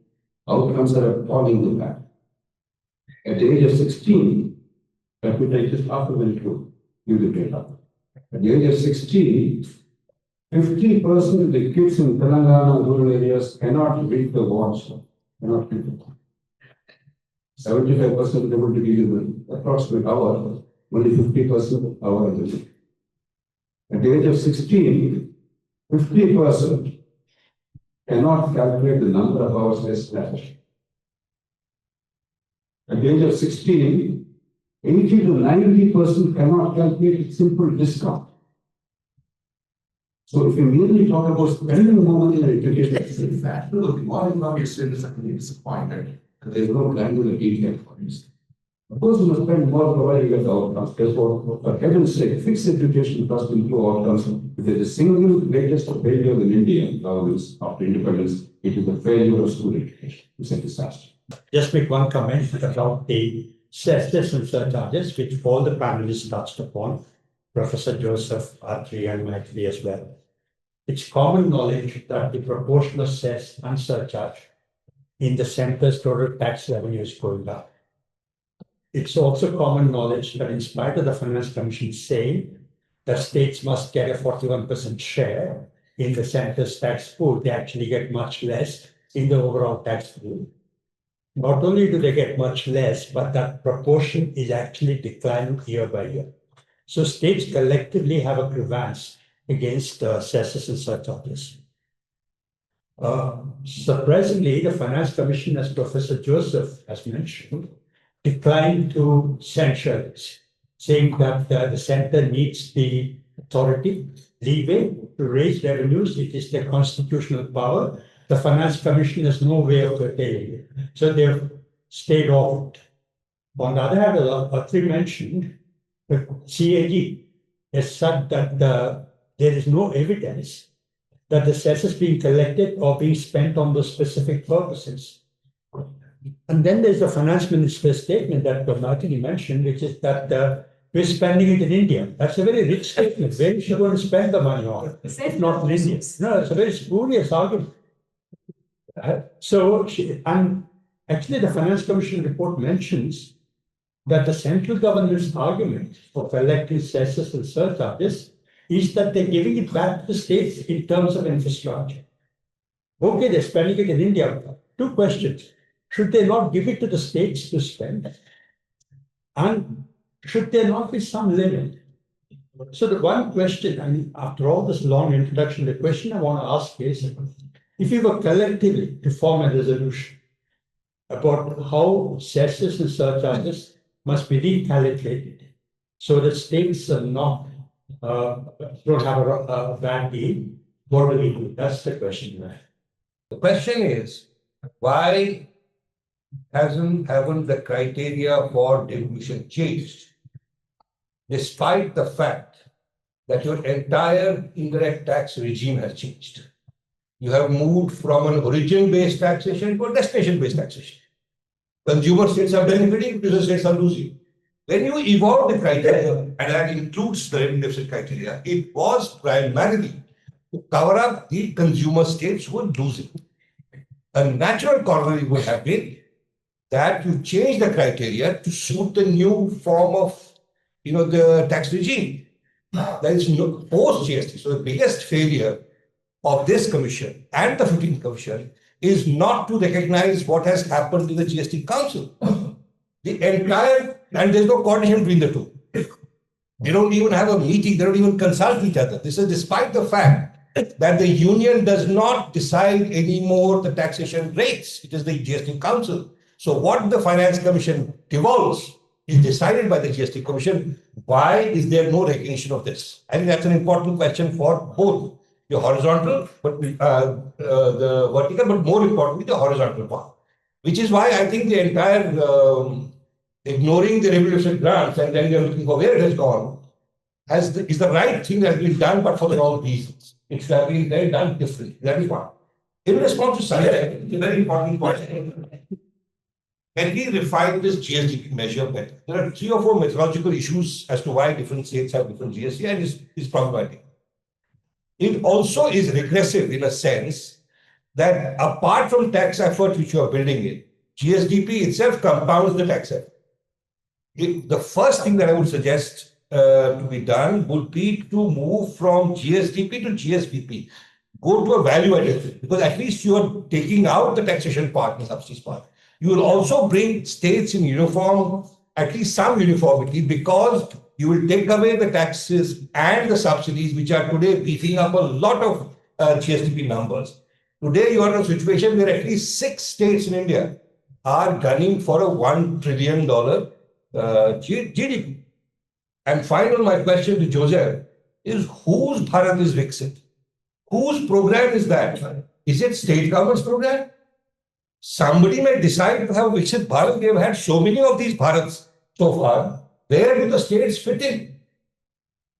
Outcomes are falling the back. At the age of 16, let me take this after the two, give the data. At the age of 16, 50% of the kids in Telangana rural areas cannot read the watch, cannot read the watch. 75% able to give you the approximate hour, only 50% hour ability. At the age of 16, 50% cannot calculate the number of hours they slept. At the age of 16, 80 to 90% cannot calculate simple discount. So if you merely talk about spending more money on education, it's a fact. Look, more economic students are going to be disappointed because there is no granular detail for this. Of course, we must spend more providing the outcomes. Therefore, for heaven's sake, fixed education must improve outcomes. If there is a single greatest failure in India governments after independence, it is the failure of school education. It's a disaster. Just make one comment about the cess and surcharges, which all the panelists touched upon, Professor Joseph, Atri, and Maithili as well. It's common knowledge that the proportion of cess and surcharge in the centre's total tax revenue is going up. It's also common knowledge that in spite of the Finance Commission saying that states must get a 41% share in the centre's tax pool, they actually get much less in the overall tax pool. not only do they get much less, but that proportion is actually declining year by year. So states collectively have a grievance against cesses and surcharges. Surprisingly, the Finance Commission, as Professor Joseph has mentioned, declined to censure it, saying that the center needs the authority, leeway to raise revenues. It is their constitutional power. The Finance Commission has no way of curtailing it. So they've stayed off it. On the other hand, Atri mentioned the CAG has said that there is no evidence that the cess is being collected or being spent on those specific purposes. And then there's the finance minister's statement that Martin mentioned, which is that we're spending it in India. That's a very rich statement. Where is she going to spend the money on? If not in India. No, it's a very spurious argument. And actually the Finance Commission report mentions that the central government's argument for collecting cesses and surcharges is that they're giving it back to the states in terms of infrastructure. Okay, they're spending it in India. Two questions. Should they not give it to the states to spend? And should there not be some limit? So the one question, and after all this long introduction, the question I want to ask is, if you were collectively to form a resolution about how cesses and surcharges must be recalculated so that states are not don't have a bad deal, what do we do? That's the question. The question is, why haven't the criteria for devolution changed, despite the fact that your entire indirect tax regime has changed? You have moved from an origin-based taxation to a destination-based taxation. Consumer states are benefiting, producer states are losing. When you evolve the criteria, and that includes the revenue deficit criteria, it was primarily to cover up the consumer states who were losing. A natural corollary would have been that you change the criteria to suit the new form of, the tax regime. There is no post-GST. So the biggest failure of this commission and the 15th Commission is not to recognize what has happened in the GST Council. And there's no coordination between the two. They don't even have a meeting, they don't even consult each other. This is despite the fact that the union does not decide anymore the taxation rates. It is the GST Council. So what the Finance Commission devolves is decided by the GST Commission. Why is there no recognition of this? I think that's an important question for both the horizontal, but the vertical, but more importantly, the horizontal part. Which is why I think the entire ignoring the revenue deficit grants and then you're looking for where it has gone is the right thing that has been done, but for the wrong reasons. It should have been done differently. That is one. In response to Sanjay, it's a very important point. Can we refine this GSDP measure better? There are 3 or 4 methodological issues as to why different states have different GST, and it's problematic. It also is regressive in a sense that apart from tax effort which you are building in, GSDP itself compounds the tax effort. The first thing that I would suggest to be done would be to move from GSDP to GSBP. Go to a value-added, because at least you are taking out the taxation part, the subsidies part. You will also bring states in uniform, at least some uniformity, because you will take away the taxes and the subsidies, which are today beefing up a lot of GSDP numbers. Today, you are in a situation where at least 6 states in India are gunning for a $1 trillion GDP. And final, my question to Joseph is, whose Bharat is Viksit? Whose program is that? Is it state government's program? Somebody may decide to have a Viksit Bharat. We have had so many of these Bharats so far. Where do the states fit in?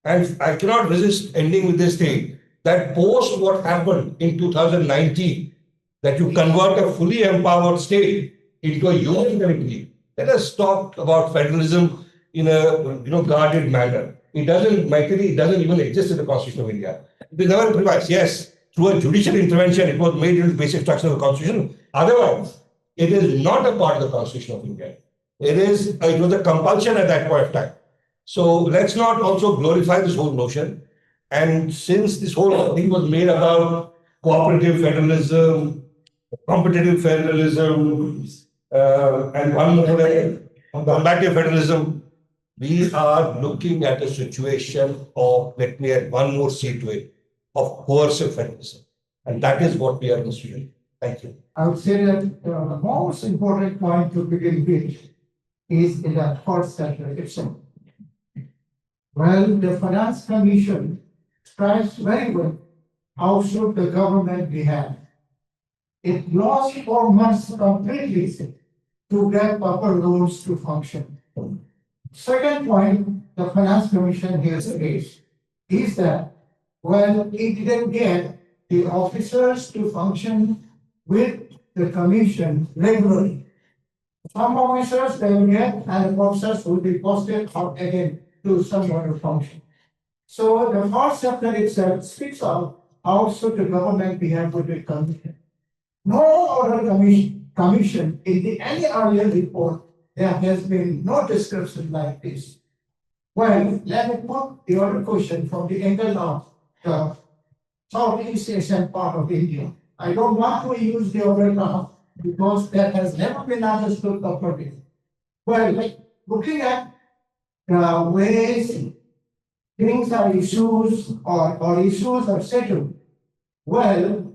And I cannot resist ending with this thing, that post what happened in 2019, that you convert a fully empowered state into a union territory. Let us talk about federalism in a guarded manner. It doesn't even exist in the Constitution of India. It is never improvised. Yes, through a judicial intervention, it was made into the basic structure of the Constitution. Otherwise, it is not a part of the Constitution of India. It was a compulsion at that point of time. So let's not also glorify this whole notion. And since this whole thing was made about cooperative federalism, competitive federalism, And one more, on combative federalism, we are looking at a situation of, let me add one more C to it, of coercive federalism. And that is what we are considering. Thank you. I would say that the most important point to begin with is in the first sector itself. Well, the Finance Commission strikes very well how should the government behave. It lost 4 months completely to get proper rules to function. Second point, the Finance Commission here says is that, well, it didn't get the officers to function with the commission regularly. Some officers they will get, and officers will be posted out again to some other function. So the first chapter itself speaks out how should the government behave with the commission. No other commission in any earlier report, there has been no description like this. Well, let me put the other question from the angle of the Southeast Asian part of India. I don't want to use the other term because that has never been understood properly. Well, like looking at the ways things are issues or issues are settled, well,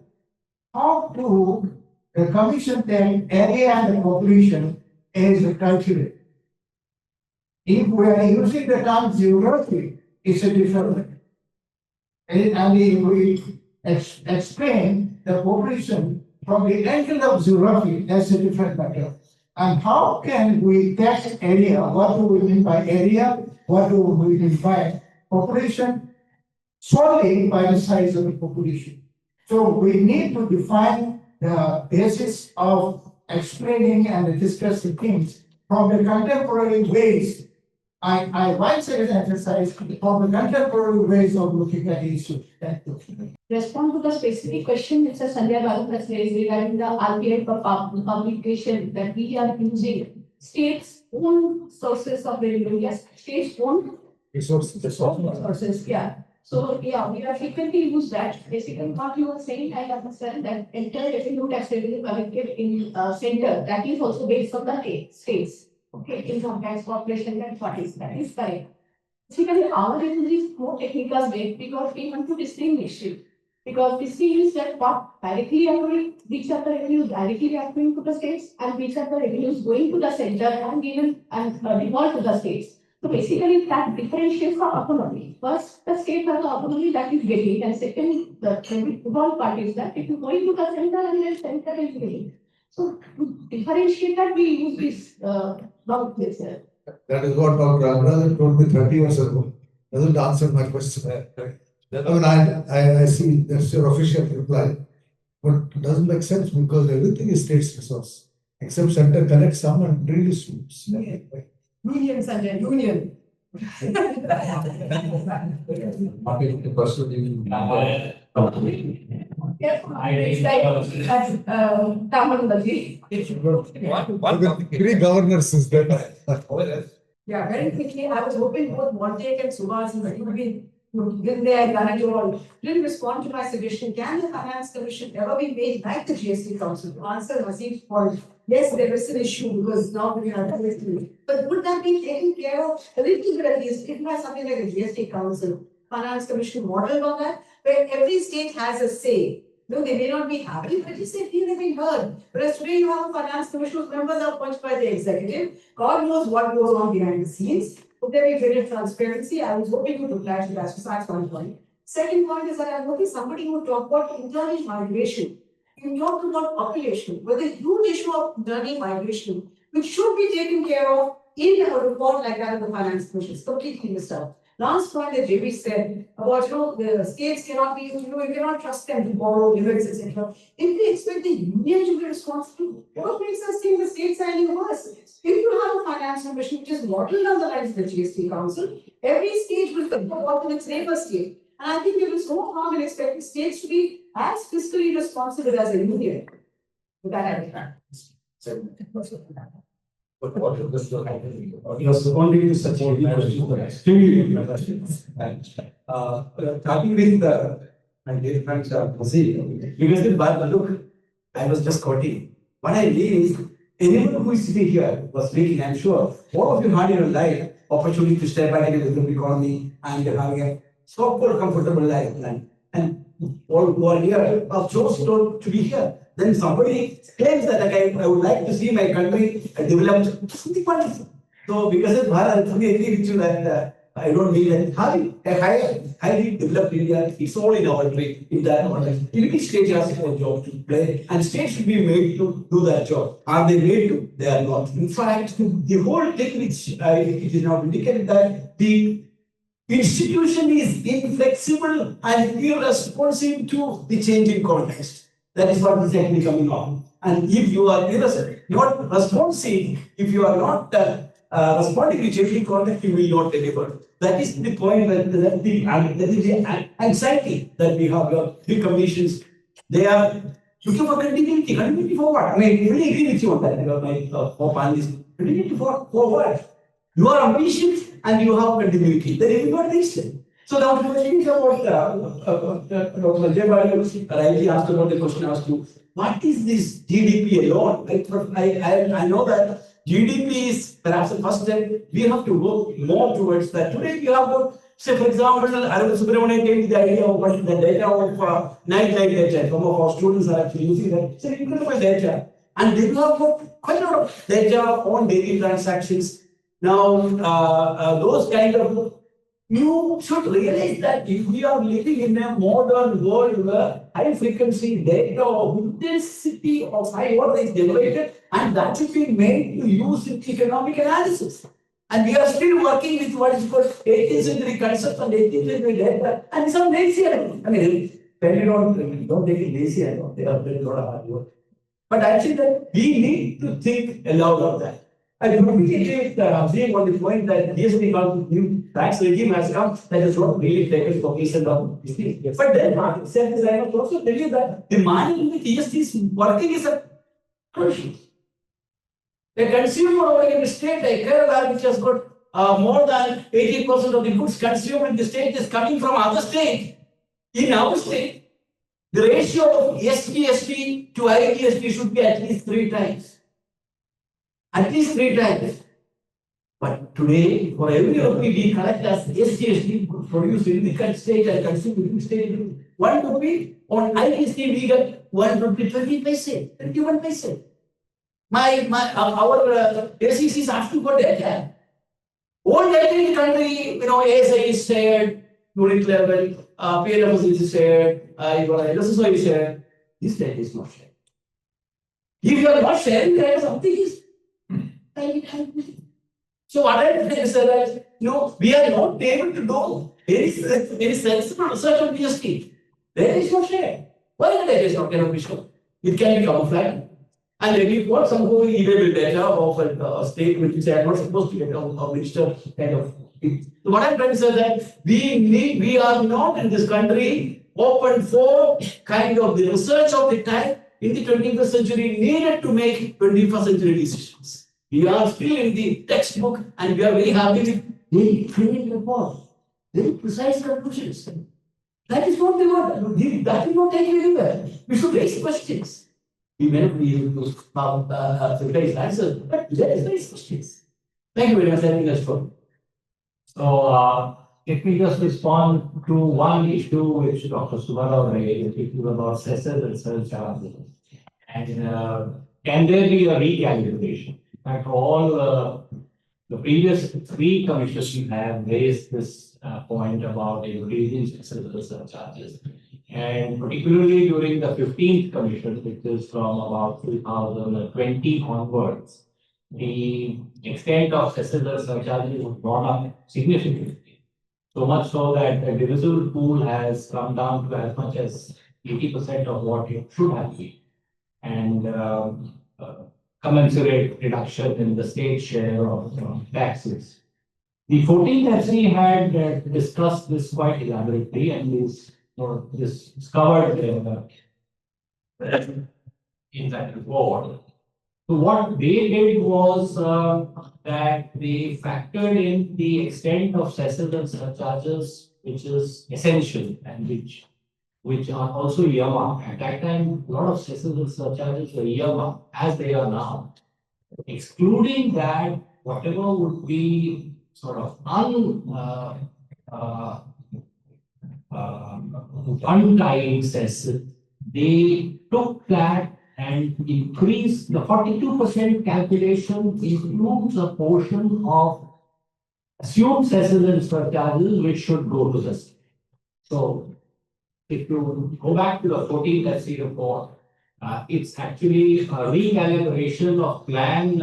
how do the commission take area and the population as a criteria? If we are using the term geography, it's a different. And if we explain the population from the angle of geography, that's a different matter. And how can we test area? What do we mean by area? What do we mean by population? Solely by the size of the population. So we need to define the basis of explaining and discussing things from the contemporary ways. I once again emphasize from the contemporary ways of looking at issues. Thank you. Respond to the specific question Mr. Sandhya Babu has raised regarding the RBI publication that we are using states' own sources of revenue. Yes, states' own sources. Yeah. So yeah, we are frequently use that. Basically, what you are saying, I understand that entire revenue tax revenue collected in center that is also based on the states. Okay, income tax, population, and what is that is correct. Basically, our revenue is more technical way because we want to distinguish it. Because we see is that what directly accruing, which are the revenues directly accruing to the states, and which are the revenues going to the center and given and devolved to the states. So basically, that differentiates the autonomy. First, the state has the autonomy that is getting, and second, the devolved part is that if you go into the center and then center is getting. So to differentiate that, we use this itself. That is what Dr. Raghunath told me 30 years ago. Doesn't answer my question. I mean, I see that's your official reply, but it doesn't make sense because everything is state's resource, except center collects some and redistributes. Union, Sanjay, union. Three governors is that. Yeah, very quickly, I was hoping both Montek and Subhas would be been there, done it all. Didn't respond to my suggestion. Can the Finance Commission ever be made like the GST Council? To answer Naseem's point, yes, there is an issue because now we are GST. But would that be taken care of a little bit at least, if not something like a GST Council, Finance Commission model on that, where every state has a say? No, they may not be happy, but at least they feel they've been heard. Whereas today you have a Finance Commission whose members are appointed by the executive. God knows what goes on behind the scenes. Would there be greater transparency? I was hoping you would reply to that. So that's one point. Second point is that I'm looking somebody who talk about internal migration. You talked about population, but the huge issue of internal migration, which should be taken care of in a report like that of the Finance Commission. It's completely missed out. Last point that JB said about, the states cannot be, you cannot trust them to borrow limits, etc. If we expect the union to be responsible, what makes us think the states are any worse? If you have a Finance Commission which is modeled on the lines of the GST Council, every state will conform to its neighbor state. And I think there is no harm in expecting states to be as fiscally responsible as a union. With that, I Yes, only to support the question. Extremely good question. Starting with my dear friends, Naseem, because look, I was just quoting. What I mean is, anyone who is sitting here was speaking, I'm sure, all of you had in your life opportunity to step back into the economy and having a so-called comfortable life. And all who are here are chosen to be here. Then somebody claims that okay, I would like to see my country developed, something wonderful. So because of Bharat, I fully agree with you that I don't mean that having a highly developed India, it's all in our trade, in that order. Every state has a job to play, and states should be made to do that job. Are they made to? They are not. In fact, the whole thing which it is now indicated that the institution is inflexible and irresponsive to the changing context. That is what is actually coming on. And if you are not responsive, if you are not responding to changing context, you will not deliver. That is the point that is the anxiety that we have. Your big commissions, they are looking for continuity. Continuity for what? I mean, I fully agree with you on that. My panelists. Continuity for what? You are ambitious and you have continuity. Then everyone needs it. So now the question is about Dr. Jayabali rightly asked about the question asked you, what is this GDP alone? I know that GDP is perhaps the first step. We have to work more towards that. Today we have got, say for example, Arvind Subramanian came with the idea of what the data of nightlife data. Some of our students are actually using that. It's an incredible data. And they have got quite a lot of data on daily transactions. Now, those kind of, you should realize that if we are living in a modern world where high frequency data of intensity of high order is generated, and that should be made to use in economic analysis. And we are still working with what is called 18th century concepts and 18th century data, and some lazy. I mean, don't take it lazy, I know they are doing a lot of hard work. But actually, that we need to think aloud of that. I completely agree with Abhi on the point that GST new tax regime has come that has not really taken cognizance of this thing. But then market self design will also tell you that the money in the GST is working is a crucial. The consumer over in the state like Kerala, which has got more than 80% of the goods consumed in the state is coming from other states. In our state, the ratio of SGST to IGST should be at least 3 times. At least 3 times. But today, for every rupee we collect as SGST produced in the state and consumed in the state, 1 rupee on IGST we get 1 rupee 20 paise, 21 paise. Our ACCs have to go data. All data in the country, ASI is shared, unit level, PLFS is shared, LSSO is shared. This data is not shared. If you are not sharing data, something is. So what I'm trying to say that we are not able to do any sensible research on GST. Data is not shared. Why the data is not cannot be shown? It can be camouflaged. And then you got some who illegal data of a state which are not supposed to get a minister kind of thing. So what I'm trying to say that we are not in this country open for kind of the research of the time in the 21st century needed to make 21st century decisions. We are still in the textbook and we are very happy with very clean report, very precise conclusions. That is what we want. That will not take you anywhere. We should raise questions. We may not be able to raise answers, but let us raise questions. Thank you very much. I think that's good. So, let me just respond to one issue which Dr. Subbarao raised, which was about cessors and surcharges. And can there be a recalibration? In fact, all the previous 3 commissions have raised this point about increasing cessors and surcharges. And particularly during the 15th commission, which is from about 2020 onwards, the extent of cessors and surcharges has gone up significantly. So much so that the divisible pool has come down to as much as 80% of what it should have been. And commensurate reduction in the state share of taxes. The 14th FC had discussed this quite elaborately and is covered in that report. So what they did was that they factored in the extent of cessors and surcharges, which is essential and which are also earmarked. At that time, a lot of cessors and surcharges were earmarked as they are now. Excluding that, whatever would be sort of untied cess, they took that and increased the 42% calculation includes a portion of assumed cesses and surcharges which should go to the state. So if you go back to the 14th SC report, it's actually a recalibration of plan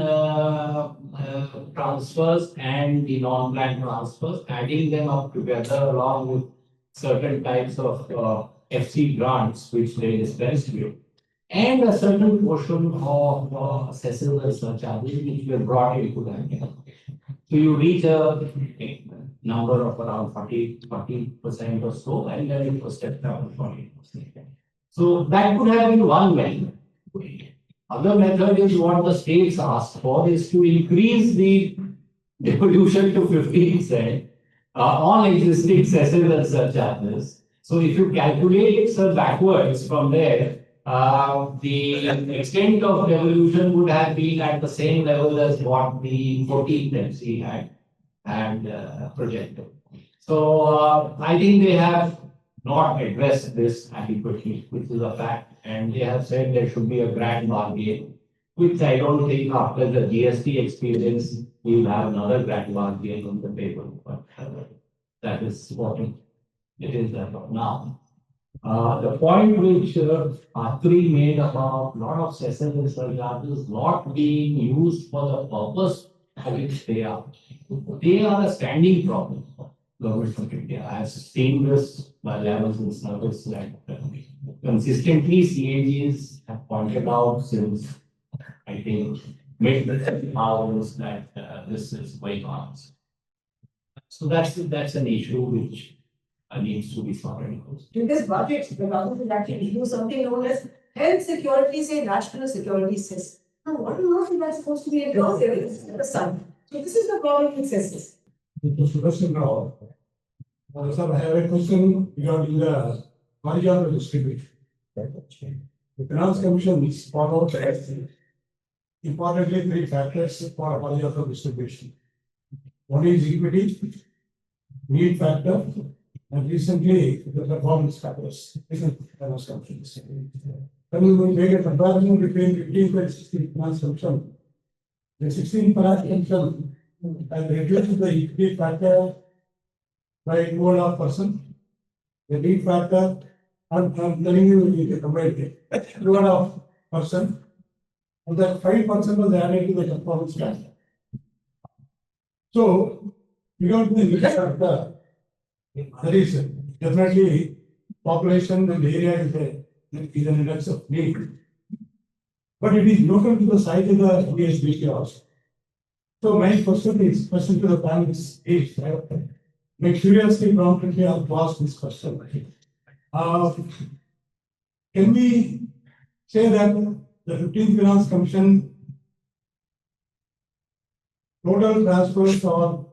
transfers and the non-plan transfers, adding them up together along with certain types of FC grants which they dispensed with, and a certain portion of cesses and surcharges which were brought into that. So you reach a number of around 40% or so, and then it was stepped down to 40%. So that could have been one way. Other method is what the states asked for is to increase the devolution to 15% on existing cesses and surcharges. So if you calculate backwards from there, the extent of devolution would have been at the same level as what the 14th MC had projected. So I think they have not addressed this adequately, which is a fact, and they have said there should be a grand bargain, which I don't think after the GST experience we will have another grand bargain on the table, but that is what it is as of now. The point which Atri made about a lot of cesses and surcharges not being used for the purpose for which they are a standing problem for Government of India. I have seen this by levels in service that consistently CAGs have pointed out since I think mid-2000s that this is going on. So that's an issue which needs to be sorted. In this budget, the government is actually do something known as health security, say national security cess. Now, what on earth is that supposed to be a draw here? This is the sun. So this is the problem with cesses. Sir, I have a question regarding the horizontal distribution. The Finance Commission is followed importantly three factors for horizontal distribution. One is equity, need factor, and recently the performance factors. Finance Commission. When you make a comparison between 15th and 16th Finance Commission, the 16th Finance Commission has reduced the equity factor by 2.5%. The need factor, I'm telling you, you can compare it, 2.5%. And that 5% was added to the performance factor. So, you don't need to factor. There is definitely population and area is an index of need. But it is local to the size of the DSBT also. So, my question to the panel is, my curiosity prompted me to ask this question. Can we say that the 15th Finance Commission total transfers are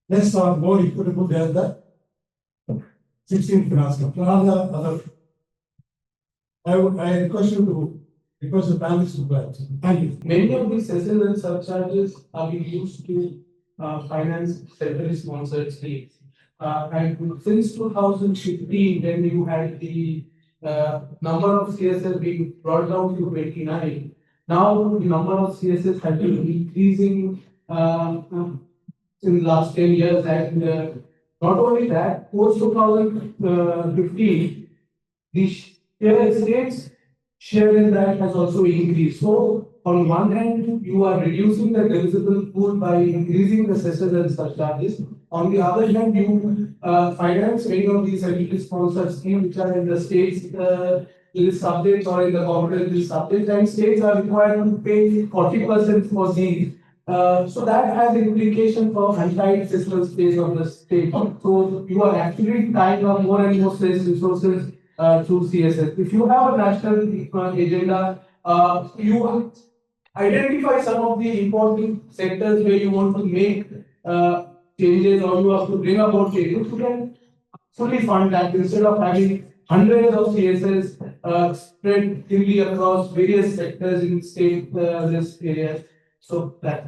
less or more equitable than the 16th Finance Commission? Other, I request you to request the panelists to reply. Thank you. Many of these cesses and surcharges are being used to finance centrally sponsored states. And since 2015, when you had the number of CSS being brought down to 29, now the number of CSS has been increasing in the last 10 years. And not only that, post 2015, the states share in that has also increased. So, on one hand, you are reducing the divisible pool by increasing the cesses and surcharges. On the other hand, you finance many of these centrally sponsored schemes which are in the states list subjects or in the corporate list subjects, and states are required to pay 40% for these. So that has implication for untied fiscal space of the state. So you are actually tying up more and more state resources through CSS. If you have a national agenda, you identify some of the important sectors where you want to make changes or you have to bring about changes. You can fully fund that instead of having hundreds of CSS spread evenly across various sectors in state, this area. So that.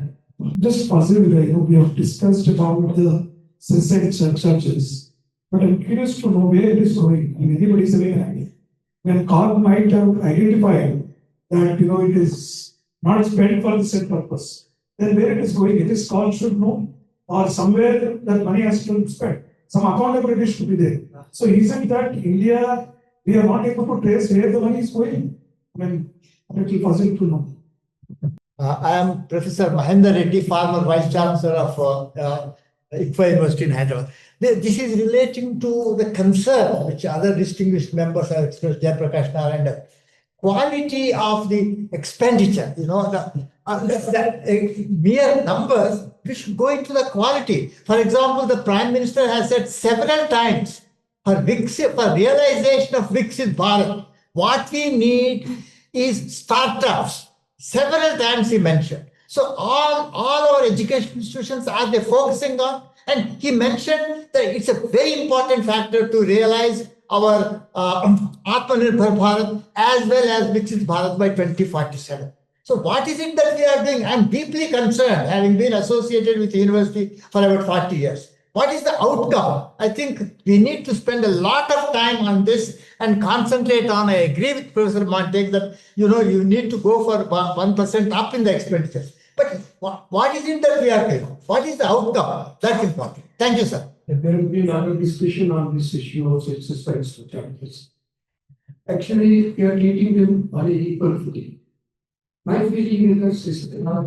Just possibly, we have discussed about the suicide surcharges, but I'm curious to know where it is going. I mean, anybody is having an idea. When COG might have identified that, it is not spent for the said purpose, then where it is going, it is COG should know, or somewhere that money has to be spent. Some accountability should be there. So isn't that India, we are not able to trace where the money is going? I mean, it will puzzle to know. I am Professor Mahendra Reddy, former Vice Chancellor of ICFA University in Hyderabad. This is relating to the concern which other distinguished members have expressed, Jayaprakash Narayana, quality of the expenditure, the mere numbers, we should go into the quality. For example, the Prime Minister has said several times, for realization of Viksit Bharat, what we need is startups. Several times he mentioned. So all our education institutions are they focusing on? And he mentioned that it's a very important factor to realize our Atmanirbhar Bharat as well as Viksit Bharat by 2047. So what is it that we are doing? I'm deeply concerned, having been associated with the university for about 40 years. What is the outcome? I think we need to spend a lot of time on this and concentrate on. I agree with Professor Montek that you need to go for 1% up in the expenditure. But what is it that we are doing? What is the outcome? That's important. Thank you, sir. There will be another discussion on this issue of exercise to charges. Actually, we are treating them very equal footing. My feeling is that system are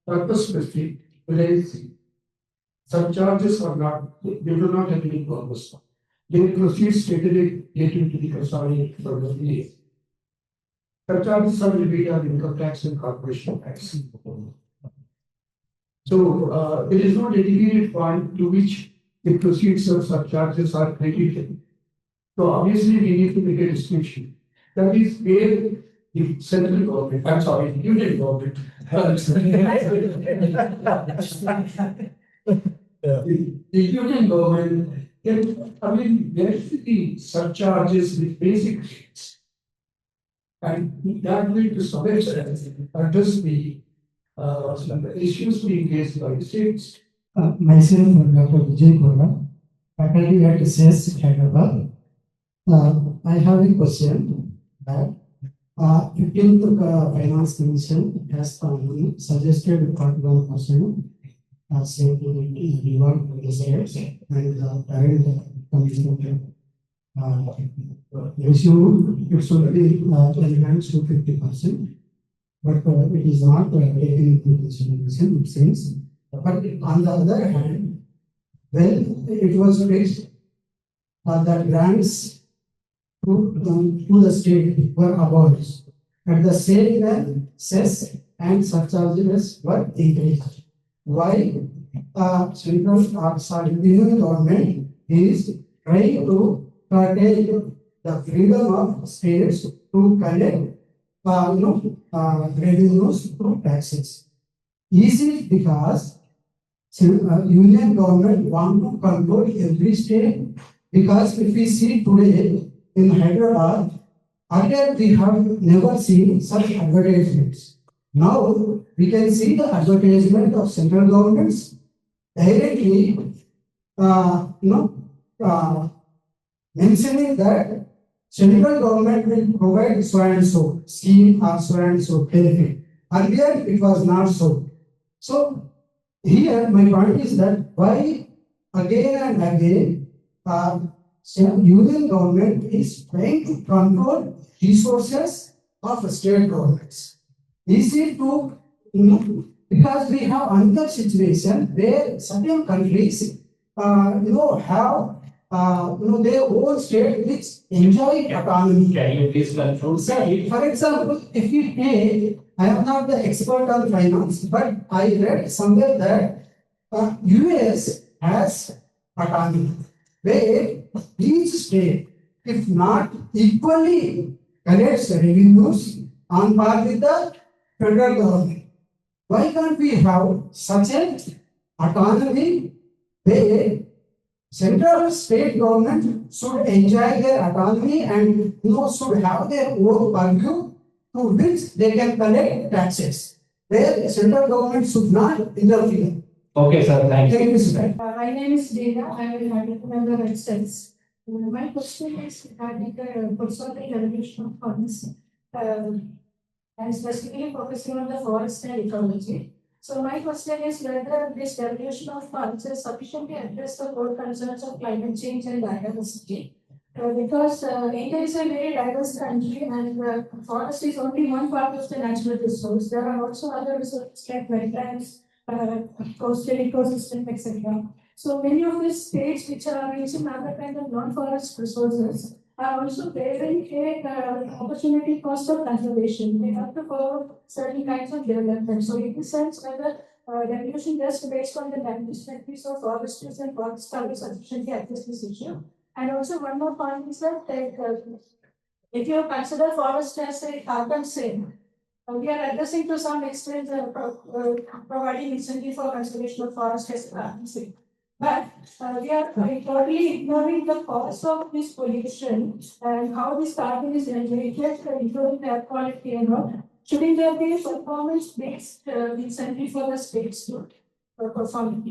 purpose-specific, whereas surcharges are not, they do not have any purpose. They proceed steadily getting to the consolidated for the year. Surcharges are levied on income tax and corporation tax. So there is no dedicated fund to which the proceeds of surcharges are credited. So obviously we need to make a distinction. That is where the central government, I'm sorry, the union government, the union government can, there's the surcharges with basic rates. And that will to some extent address the issues being raised by the states. Myself, Dr. Vijay Kurla, faculty at SES Hyderabad. I have a question that 15th Finance Commission has suggested 41% safety reward for the states, and the current commission resumed it should be enhanced to 50%, but it is not taken into consideration, it seems. But on the other hand, when it was fixed that grants to the state were abolished, at the same time, cess and surcharges were increased. Why central union government is trying to curtail the freedom of states to collect revenues through taxes? Is it because union government want to control every state? Because if we see today in Hyderabad, earlier we have never seen such advertisements. Now we can see the advertisement of central governments directly, mentioning that central government will provide so and so scheme or so and so benefit. Earlier it was not so. So here my point is that why again and again union government is trying to control resources of state governments. Is it to because we have another situation where certain countries have their own state which enjoy autonomy. Can you please control? For example, if you take, I am not the expert on finance, but I read somewhere that US has autonomy, where each state, if not equally collects revenues on par with the federal government. Why can't we have such an autonomy where Central and state government should enjoy their autonomy and should have their own purview to which they can collect taxes. Where the central government should not interfere. Okay, sir, thank you. Thank you, sir. My name is Dina. I will handle member of Sense. My question is regarding the personal devolution of funds, and specifically focusing on the forest and ecology. So my question is whether this devolution of funds is sufficiently address the core concerns of climate change and biodiversity. Because India is a very diverse country and forest is only one part of the natural resource. There are also other resources like wetlands, coastal ecosystem, etc. So many of these states which are using other kind of non-forest resources are also bearing a opportunity cost of conservation. They have to follow certain kinds of development. So in this sense, whether devolution just based on the land perspectives of foresters and forest cover sufficiently address this issue. And also one more point is that if you consider forest as a carbon sink, we are addressing to some extent providing incentive for conservation of forest as a carbon sink. But we are totally ignoring the cost of this pollution and how this carbon is generated, including air quality and all. Shouldn't there be a performance-based incentive for the states to perform?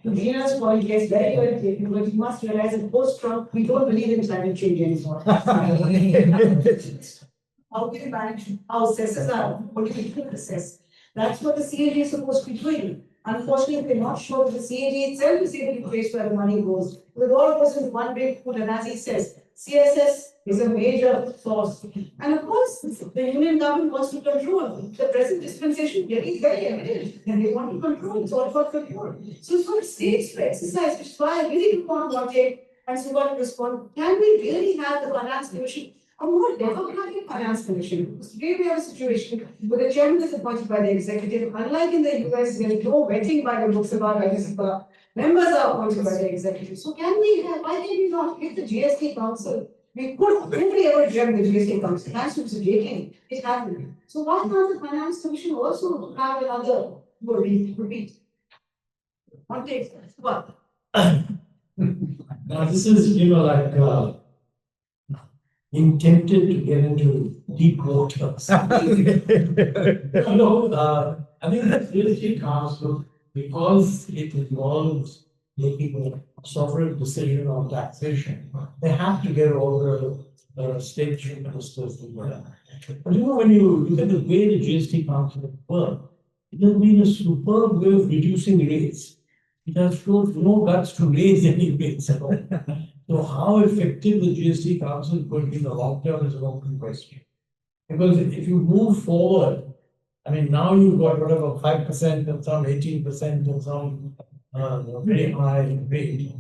Gina's point is very well taken, but you must realize that post-Trump, we don't believe in climate change anymore. How can you manage how assessors are politically assessed? That's what the CAG is supposed to be doing. Unfortunately, we're not sure that the CAG itself is able to trace where the money goes. It all goes in one big pool, and as he says, CSS is a major source. And of course, the union government wants to control. The present dispensation is very evident, and they want to control. It's all about control. So it's for states to exercise, which is why I really do want to watch it and see what respond. Can we really have the Finance Commission, a more democratic Finance Commission? Because today we have a situation where the chairman is appointed by the executive. Unlike in the US, there is no vetting by the Lok Sabha, Rajya Sabha. Members are appointed by the executive. So can we have, why can we not get the GST Council? We could, nobody ever dreamt the GST Council. Thanks to Mr. Deccan, it happened. So why can't the Finance Commission also have another repeat? One take, what? Now, this is, like being tempted to get into deep waters. I think the GST Council, because it involves making a sovereign decision on taxation, they have to get all the state chief ministers together. But when you look at the way the GST Council works, it has been a superb way of reducing rates. It has shown no guts to raise any rates at all. So how effective the GST Council is going to be in the long term is an open question. Because if you move forward, now you've got whatever 5% and some 18% and some very high rate.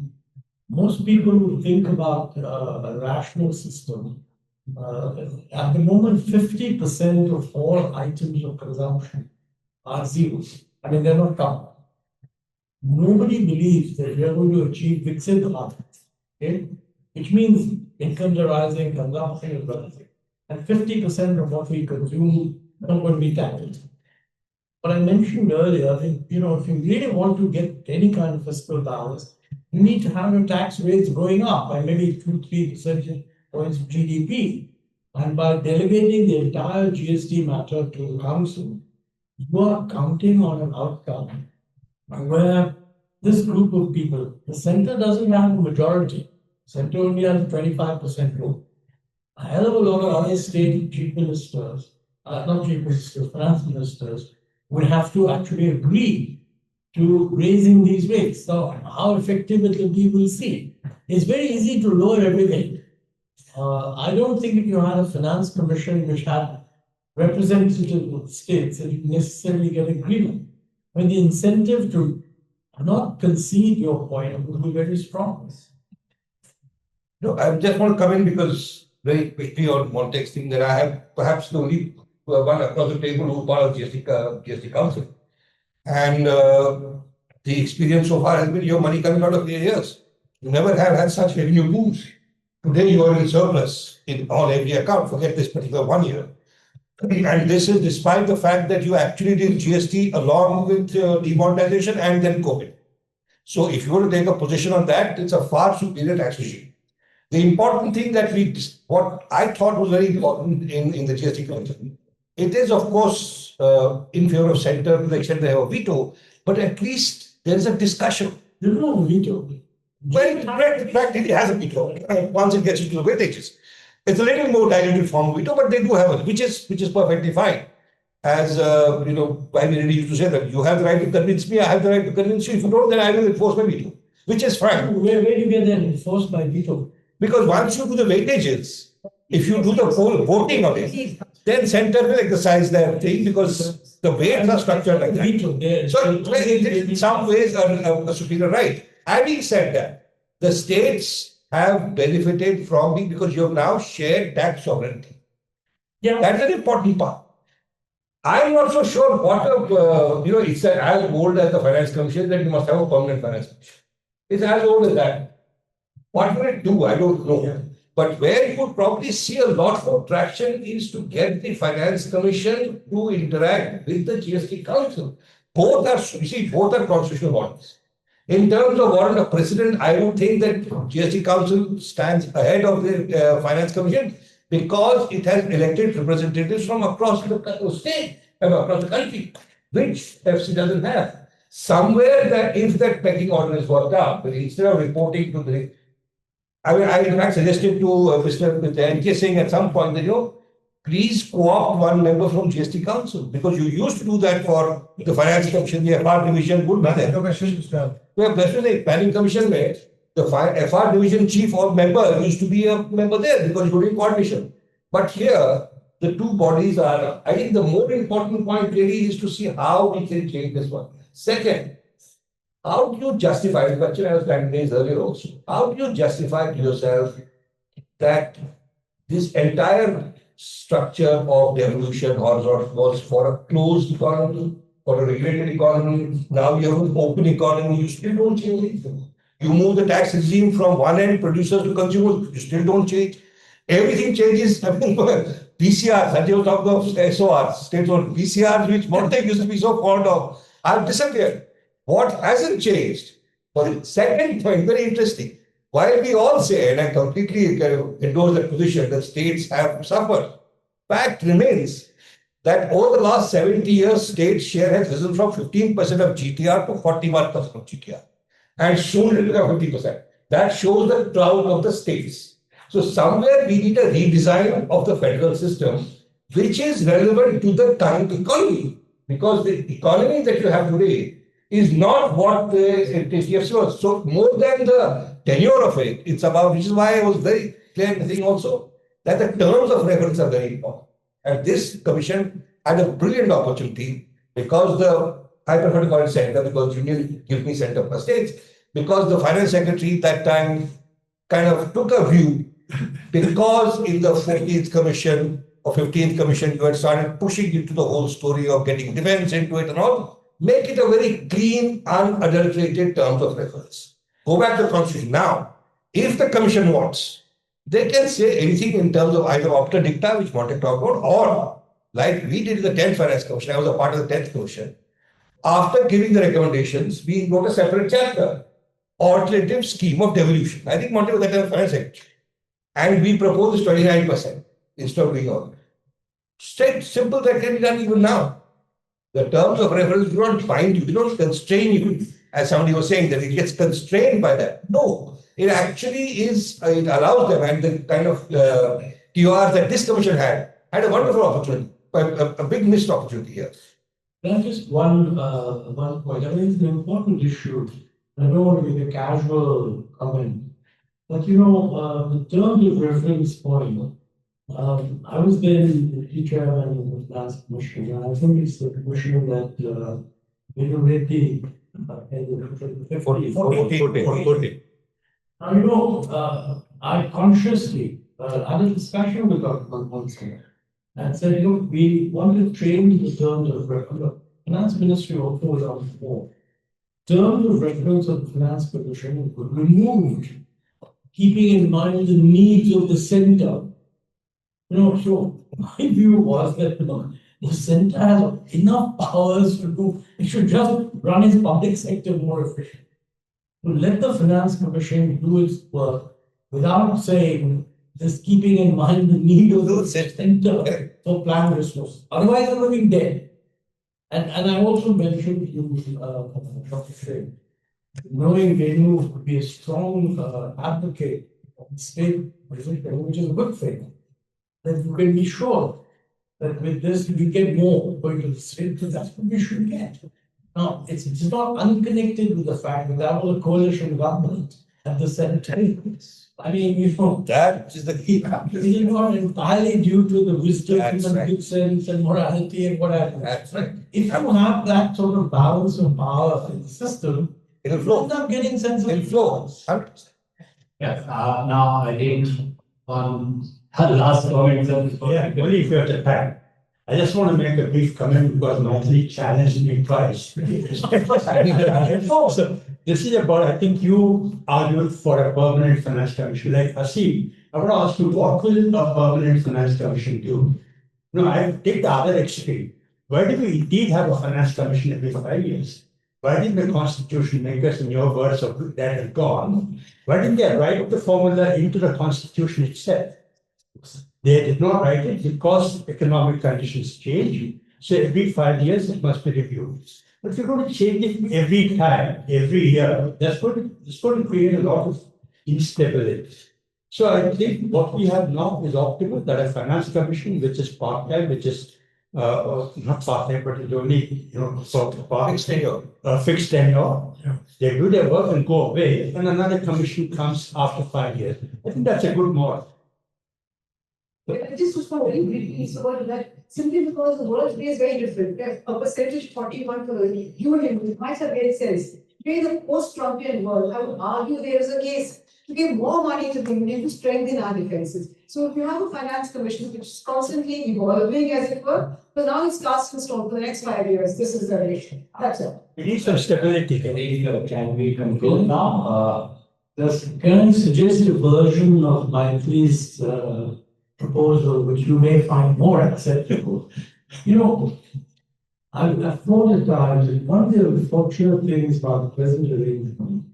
Most people who think about a rational system, at the moment 50% of all items of consumption are zeros. They're not covered. Nobody believes that we are going to achieve Viksit Bharat, okay? Which means incomes are rising, consumption is rising, and 50% of what we consume is not going to be taxed. But I mentioned earlier, if you really want to get any kind of fiscal balance, you need to have your tax rates going up by maybe 2-3 percentage points of GDP. And by delegating the entire GST matter to the council, you are counting on an outcome where this group of people, the center doesn't have a majority. Center only has 25% vote. A hell of a lot of other state chief ministers, not chief ministers, finance ministers, would have to actually agree to raising these rates. So how effective it will be, we'll see. It's very easy to lower everything. I don't think if you had a finance commission which had representatives of states, that you necessarily get agreement. When the incentive to not concede your point would be very strong. No, I just want to come in because very quickly on one text thing that I have perhaps the only one across the table who part of GST Council. And the experience so far has been your money coming out of areas. You never have had such revenue booms. Today you are in surplus on every account, forget this particular 1 year. And this is despite the fact that you actually did GST along with demonetization and then COVID. So if you were to take a position on that, it's a far superior tax regime. The important thing that what I thought was very important in the GST Council, it is of course in favor of center to the extent they have a veto, but at least there is a discussion. There's no veto. Well, practically has a veto once it gets into the weightages. It's a little more diluted form of veto, but they do have it, which is perfectly fine. As you know, I really used to say that you have the right to convince me, I have the right to convince you. If you don't, then I will enforce my veto, which is fine. Where do you get that enforced by veto? Because once you do the weightages, if you do the whole voting of it, then center will exercise their thing because the weights are structured like that. Veto. So it is in some ways a superior right. Having said that, the states have benefited from it because you have now shared tax sovereignty. Yeah. That's an important part. I'm not so sure what it's as old as the Finance Commission that you must have a permanent Finance Commission. It's as old as that. What will it do? I don't know. Yeah. But where you would probably see a lot more traction is to get the Finance Commission to interact with the GST Council. Both are constitutional bodies. In terms of warrant of precedent, I would think that GST Council stands ahead of the Finance Commission because it has elected representatives from across the state and across the country, which FC doesn't have. Somewhere that if that pecking order is worked out, but instead of reporting to the, I in fact suggested to Mr. NK Singh at some point that please co-opt one member from GST Council because you used to do that for the Finance Commission, the FR division would be there. Well, that's what the Planning Commission made. The FR division chief or member used to be a member there because you're doing coordination. But here, the two bodies are, I think the more important point really is to see how we can change this one. Second, how do you justify, the question I was trying to raise earlier also, how do you justify to yourself that this entire structure of devolution horizontal was for a closed economy, for a regulated economy, now you have an open economy, you still don't change anything. You move the tax regime from one end, producers to consumers, you still don't change. Everything changes. I mean, PCRs, Sanjay was talking of SORs, state-owned PCRs, which Montec used to be so fond of, have disappeared. What hasn't changed? For the second point, very interesting. While we all say, and I completely endorse that position, that states have suffered, fact remains that over the last 70 years, state share has risen from 15% of GTR to 41% of GTR. And soon it will be 50%. That shows the clout of the states. So somewhere we need a redesign of the federal system, which is relevant to the current economy. Because the economy that you have today is not what the TFC was. So more than the tenure of it, it's about, which is why I was very clear in the thing also, that the terms of reference are very important. And this commission had a brilliant opportunity because I prefer to call it center because Union gives me center for states, because the finance secretary that time kind of took a view because in the 14th commission or 15th commission, you had started pushing into the whole story of getting defense into it and all, make it a very clean, unadulterated terms of reference. Go back to the constitution. Now, if the commission wants, they can say anything in terms of either opta dicta, which Montec talked about, or like we did in the 10th Finance Commission, I was a part of the 10th Commission. After giving the recommendations, we wrote a separate chapter, alternative scheme of devolution. I think Montec was that time Finance Secretary. And we proposed 29% instead of doing all. Straight, simple, that can be done even now. The terms of reference do not bind you, they don't constrain you, as somebody was saying, that it gets constrained by that. No, it actually is, it allows them, and the kind of TOR that this commission had a wonderful opportunity, a big missed opportunity here. Just one point. I mean, it's an important issue. I don't want to make a casual comment, but the terms of reference point. I was then the teacher and the finance commission, and I think it's the commission that already 40. Now, I consciously had a discussion with Dr. Manmohan and said, we want to change the terms of reference. The finance ministry also was on board. Terms of reference of the finance commission were removed, keeping in mind the needs of the center. So my view was that the center has enough powers to do, it should just run its public sector more efficiently. to let the Finance Commission do its work without saying, just keeping in mind the need of the center for planned resources. Otherwise, we're going dead. And I also mentioned you, Dr. Shrey, knowing Venu would be a strong advocate of the state position, which is a good thing, that you can be sure that with this we get more going to the state, because that's what we should get. Now, it's not unconnected with the fact that that was a coalition government at the center. I mean, That is the key. it is not entirely due to the wisdom That's and right. good sense and morality and whatever. That's right. If you have that sort of balance of power in the system, It'll you flow. end up getting sense of It'll flow. 100%. Yes, now I think on last comment. Yeah, only if you have the time. I just want to make a brief comment because normally challenge me twice. So this is about, I think you argued for a permanent finance commission. Like Haseeb, I want to ask you, what will a permanent finance commission do? No, I take the other extreme. Why do we indeed have a finance commission every 5 years? Why didn't the constitution makers, in your words of that are gone, why didn't they write the formula into the constitution itself? They did not write it because economic conditions change. So every 5 years it must be reviewed. But if you're going to change it every time, every year, that's going to create a lot of instability. So I think what we have now is optimal, that a finance commission, which is part-time, which is not part-time, but it's only, for Fixed tenure. fixed tenure. They do their work and go away, and another commission comes after 5 years. I think that's a good model. Just was for very briefly, so that simply because the world today is very different. A percentage 41 for the union might have made sense. Today, the post-Trumpian world, I would argue there is a case to give more money to the union to strengthen our defenses. So if you have a finance commission which is constantly evolving, as it were, but now it's cast in stone for the next 5 years, this is the direction. That's it. We need some stability. Can we conclude now? Can I suggest a version of Maitri's proposal, which you may find more acceptable? I've thought at times that one of the unfortunate things about the present arrangement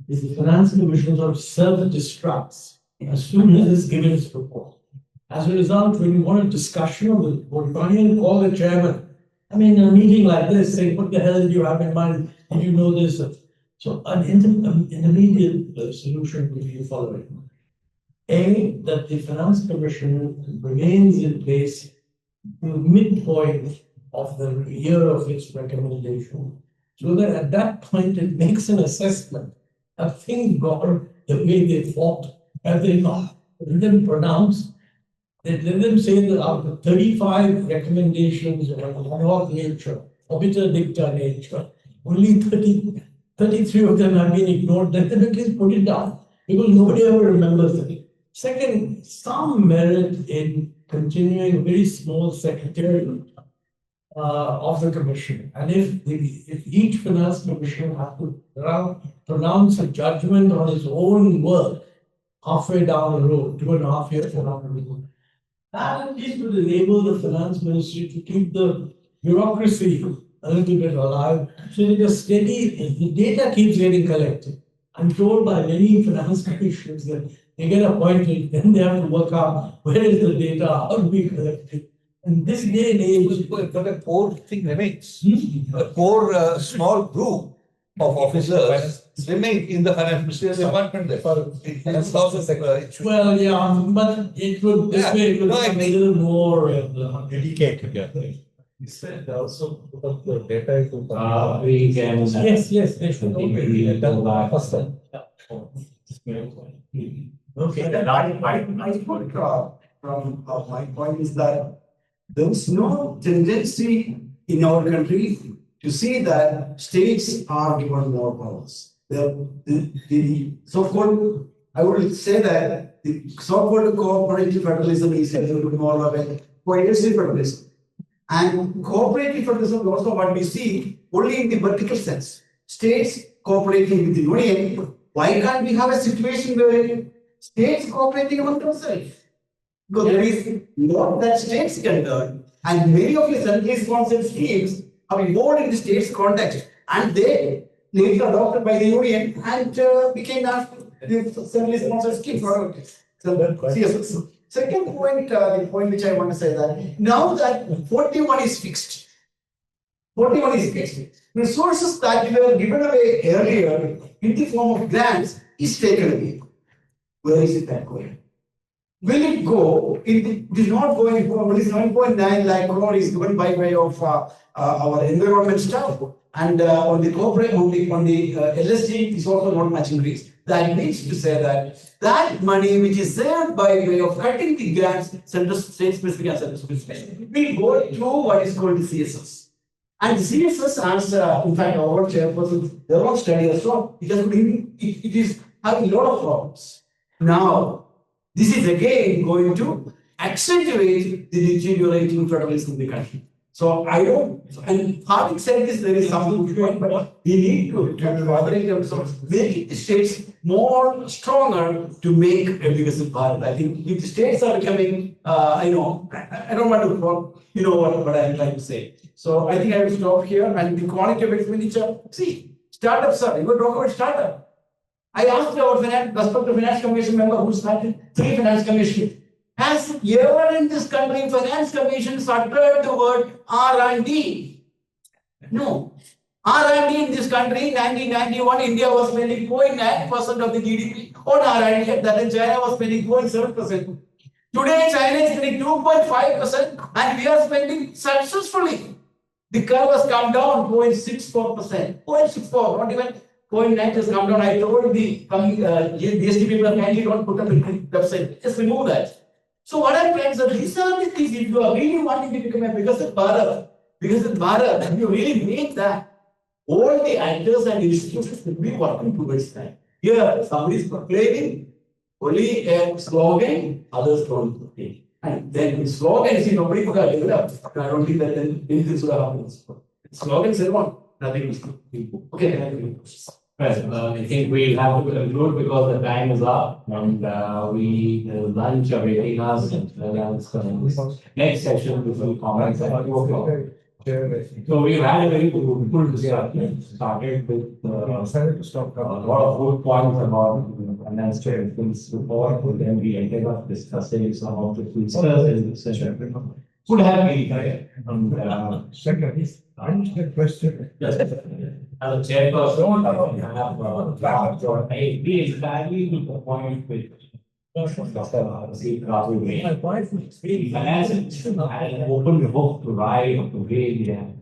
is the finance commission sort of self-destructs as soon as it's given its report. As a result, when you want a discussion of it, you can't even call the chairman. I mean, in a meeting like this, say, what the hell do you have in mind? Did you know this? So an intermediate solution would be the following. A, that the Finance Commission remains in place to the midpoint of the year of its recommendation, so that at that point it makes an assessment. Have things gone the way they thought? Have they not? Let them pronounce. Let them say that out of 35 recommendations of an ad hoc nature, obiter dicta nature, only 33 of them have been ignored. Let them at least put it down, because nobody ever remembers it. Second, some merit in continuing a very small secretariat of the commission. And if each finance commission has to pronounce a judgment on its own work halfway down the road, 2.5 years down the road, that at least would enable the finance ministry to keep the bureaucracy a little bit alive, so that the data keeps getting collected. I'm told by many finance commissions that they get appointed, then they have to work out where is the data, how do we collect it. And this day and age, But a core thing remains. A core small group of officers remain in the finance ministerial department there. That's also well, yeah, but it would, this way it would become a little more Dedicated. You said also put up the data. We can. Yes, they should We go go back. back. Okay. I think from my point is that there is no tendency in our country to see that states are given more powers. The so-called, I would say that the so-called cooperative federalism is a little bit more of a coercive federalism. And cooperative federalism is also what we see only in the vertical sense. States cooperating with the union. Why can't we have a situation where states cooperating among themselves? Because there is more that states can learn, and many of the centrally sponsored schemes have evolved in the state's context, and they later adopted by the union and became the centrally sponsored scheme for CSS. Second point, the point which I want to say that now that 41 is fixed, 41 is fixed. Resources that were given away earlier in the form of grants is taken away. Where is it that going? Will it go? It is not going for only 7.9 lakh crore is given by way of our environment stuff, and on the corporate on the LSG is also not matching risk. That means to say that money which is saved by way of cutting the grants, central state specific and central specific, will go to what is called the CSS. And the CSS, as in fact our chairperson, their own study has shown, it is having a lot of problems. Now, this is again going to accentuate the deteriorating federalism in the country. So I don't, and having said this, there is some good point, but we need to further in terms of making the states more stronger to make a divisible Bharat. I think if the states are becoming, I don't want to, what I'm trying to say. So I think I will stop here, and the quality of expenditure. See, startups are, you were talking about startup. I asked our respective finance commission member who started 3 finance commission. Has ever in this country finance commissions uttered the word R&D? No. R&D in this country in 1991, India was spending 0.9% of the GDP on R&D. At that time, China was spending 0.7%. Today, China is spending 2.5%, and we are spending successfully. The curve has come down 0.64%. 0.64, not even 0.9 has come down. I told the GST people, kindly don't put up in the website. Just remove that. So what I'm trying to say, these are the things, if you are really wanting to become a biggest Bharat, and you really make that, all the actors and institutions will be working towards that. Here, somebody is proclaiming only a slogan, others don't think. And then the slogan is, nobody could have developed. I don't think that then this would have happened. Slogans alone, nothing is good. Okay. Well, I think we'll have to conclude because the time is up, and the lunch awaiting us. Next session we will comments at 2 o'clock. So we've had a very good discussion. Started with a lot of good points about finance things report, and then we ended up discussing some of the features in the session. Could have been Second, I just had a question. yes. As a chairperson, I agree exactly with the point with finance had an open book to write the way we have.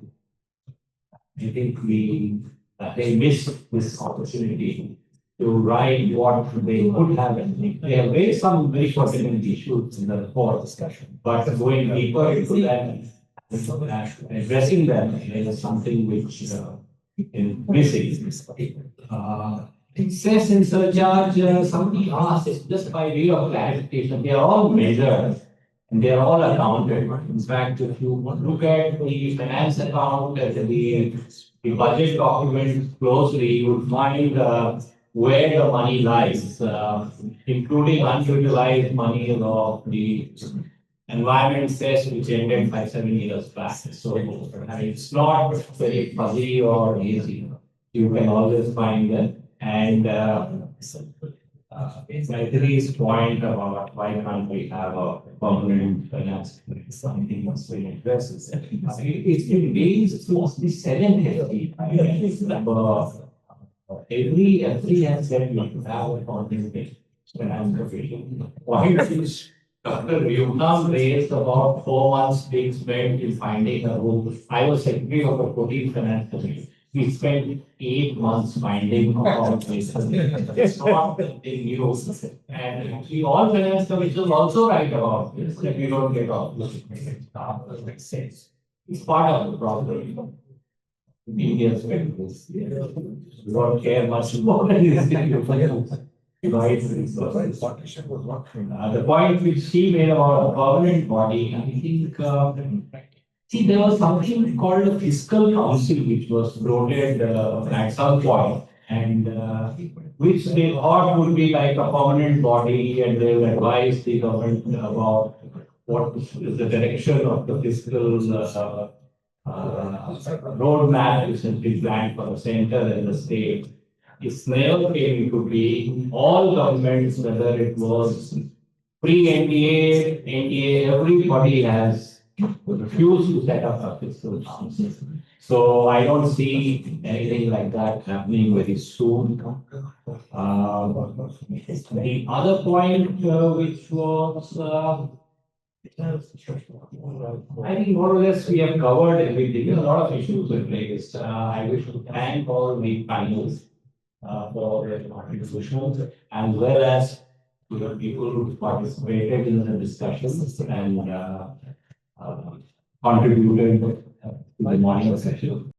I think they missed this opportunity to write what they could have. They have raised some very pertinent issues in the report discussion, but going deeper into that, addressing them is something which is missing. It says in surcharge, somebody asked, it's just by way of clarification, they are all measured and they are all accounted. In fact, if you look at the finance account, the budget document closely, you would find where the money lies, including unutilized money of the environment cess which ended 5-7 years back. So it's not very fuzzy or easy. You can always find them. And Maitreyi's point about why can't we have a permanent finance something must be addresses. It's been raised mostly 7 years. Every has said we have a permanent finance. Point is, Dr. Vietnam raised about 4 months being spent in finding a room. I was secretary of the 14th Finance Commission. We spent 8 months finding about this. It's not that they knew. And we all finance commissions also write about this, that we don't get off. It's part of the problem. Media spend this. We don't care much more than this. Right. The point which she made about a permanent body, I think, see, there was something called a Fiscal Council which was floated at some point, and which they thought would be like a permanent body, and they will advise the government about what is the direction of the fiscal roadmap which has been planned for the center and the state. It's never came to be all governments, whether it was pre-NDA, NDA, everybody has refused to set up a fiscal council. So I don't see anything like that happening very soon. The other point, which was, I think more or less we have covered everything. A lot of issues were raised. I wish to thank all the panelists for their contributions, as well as to the people who participated in the discussions and contributed to the morning session.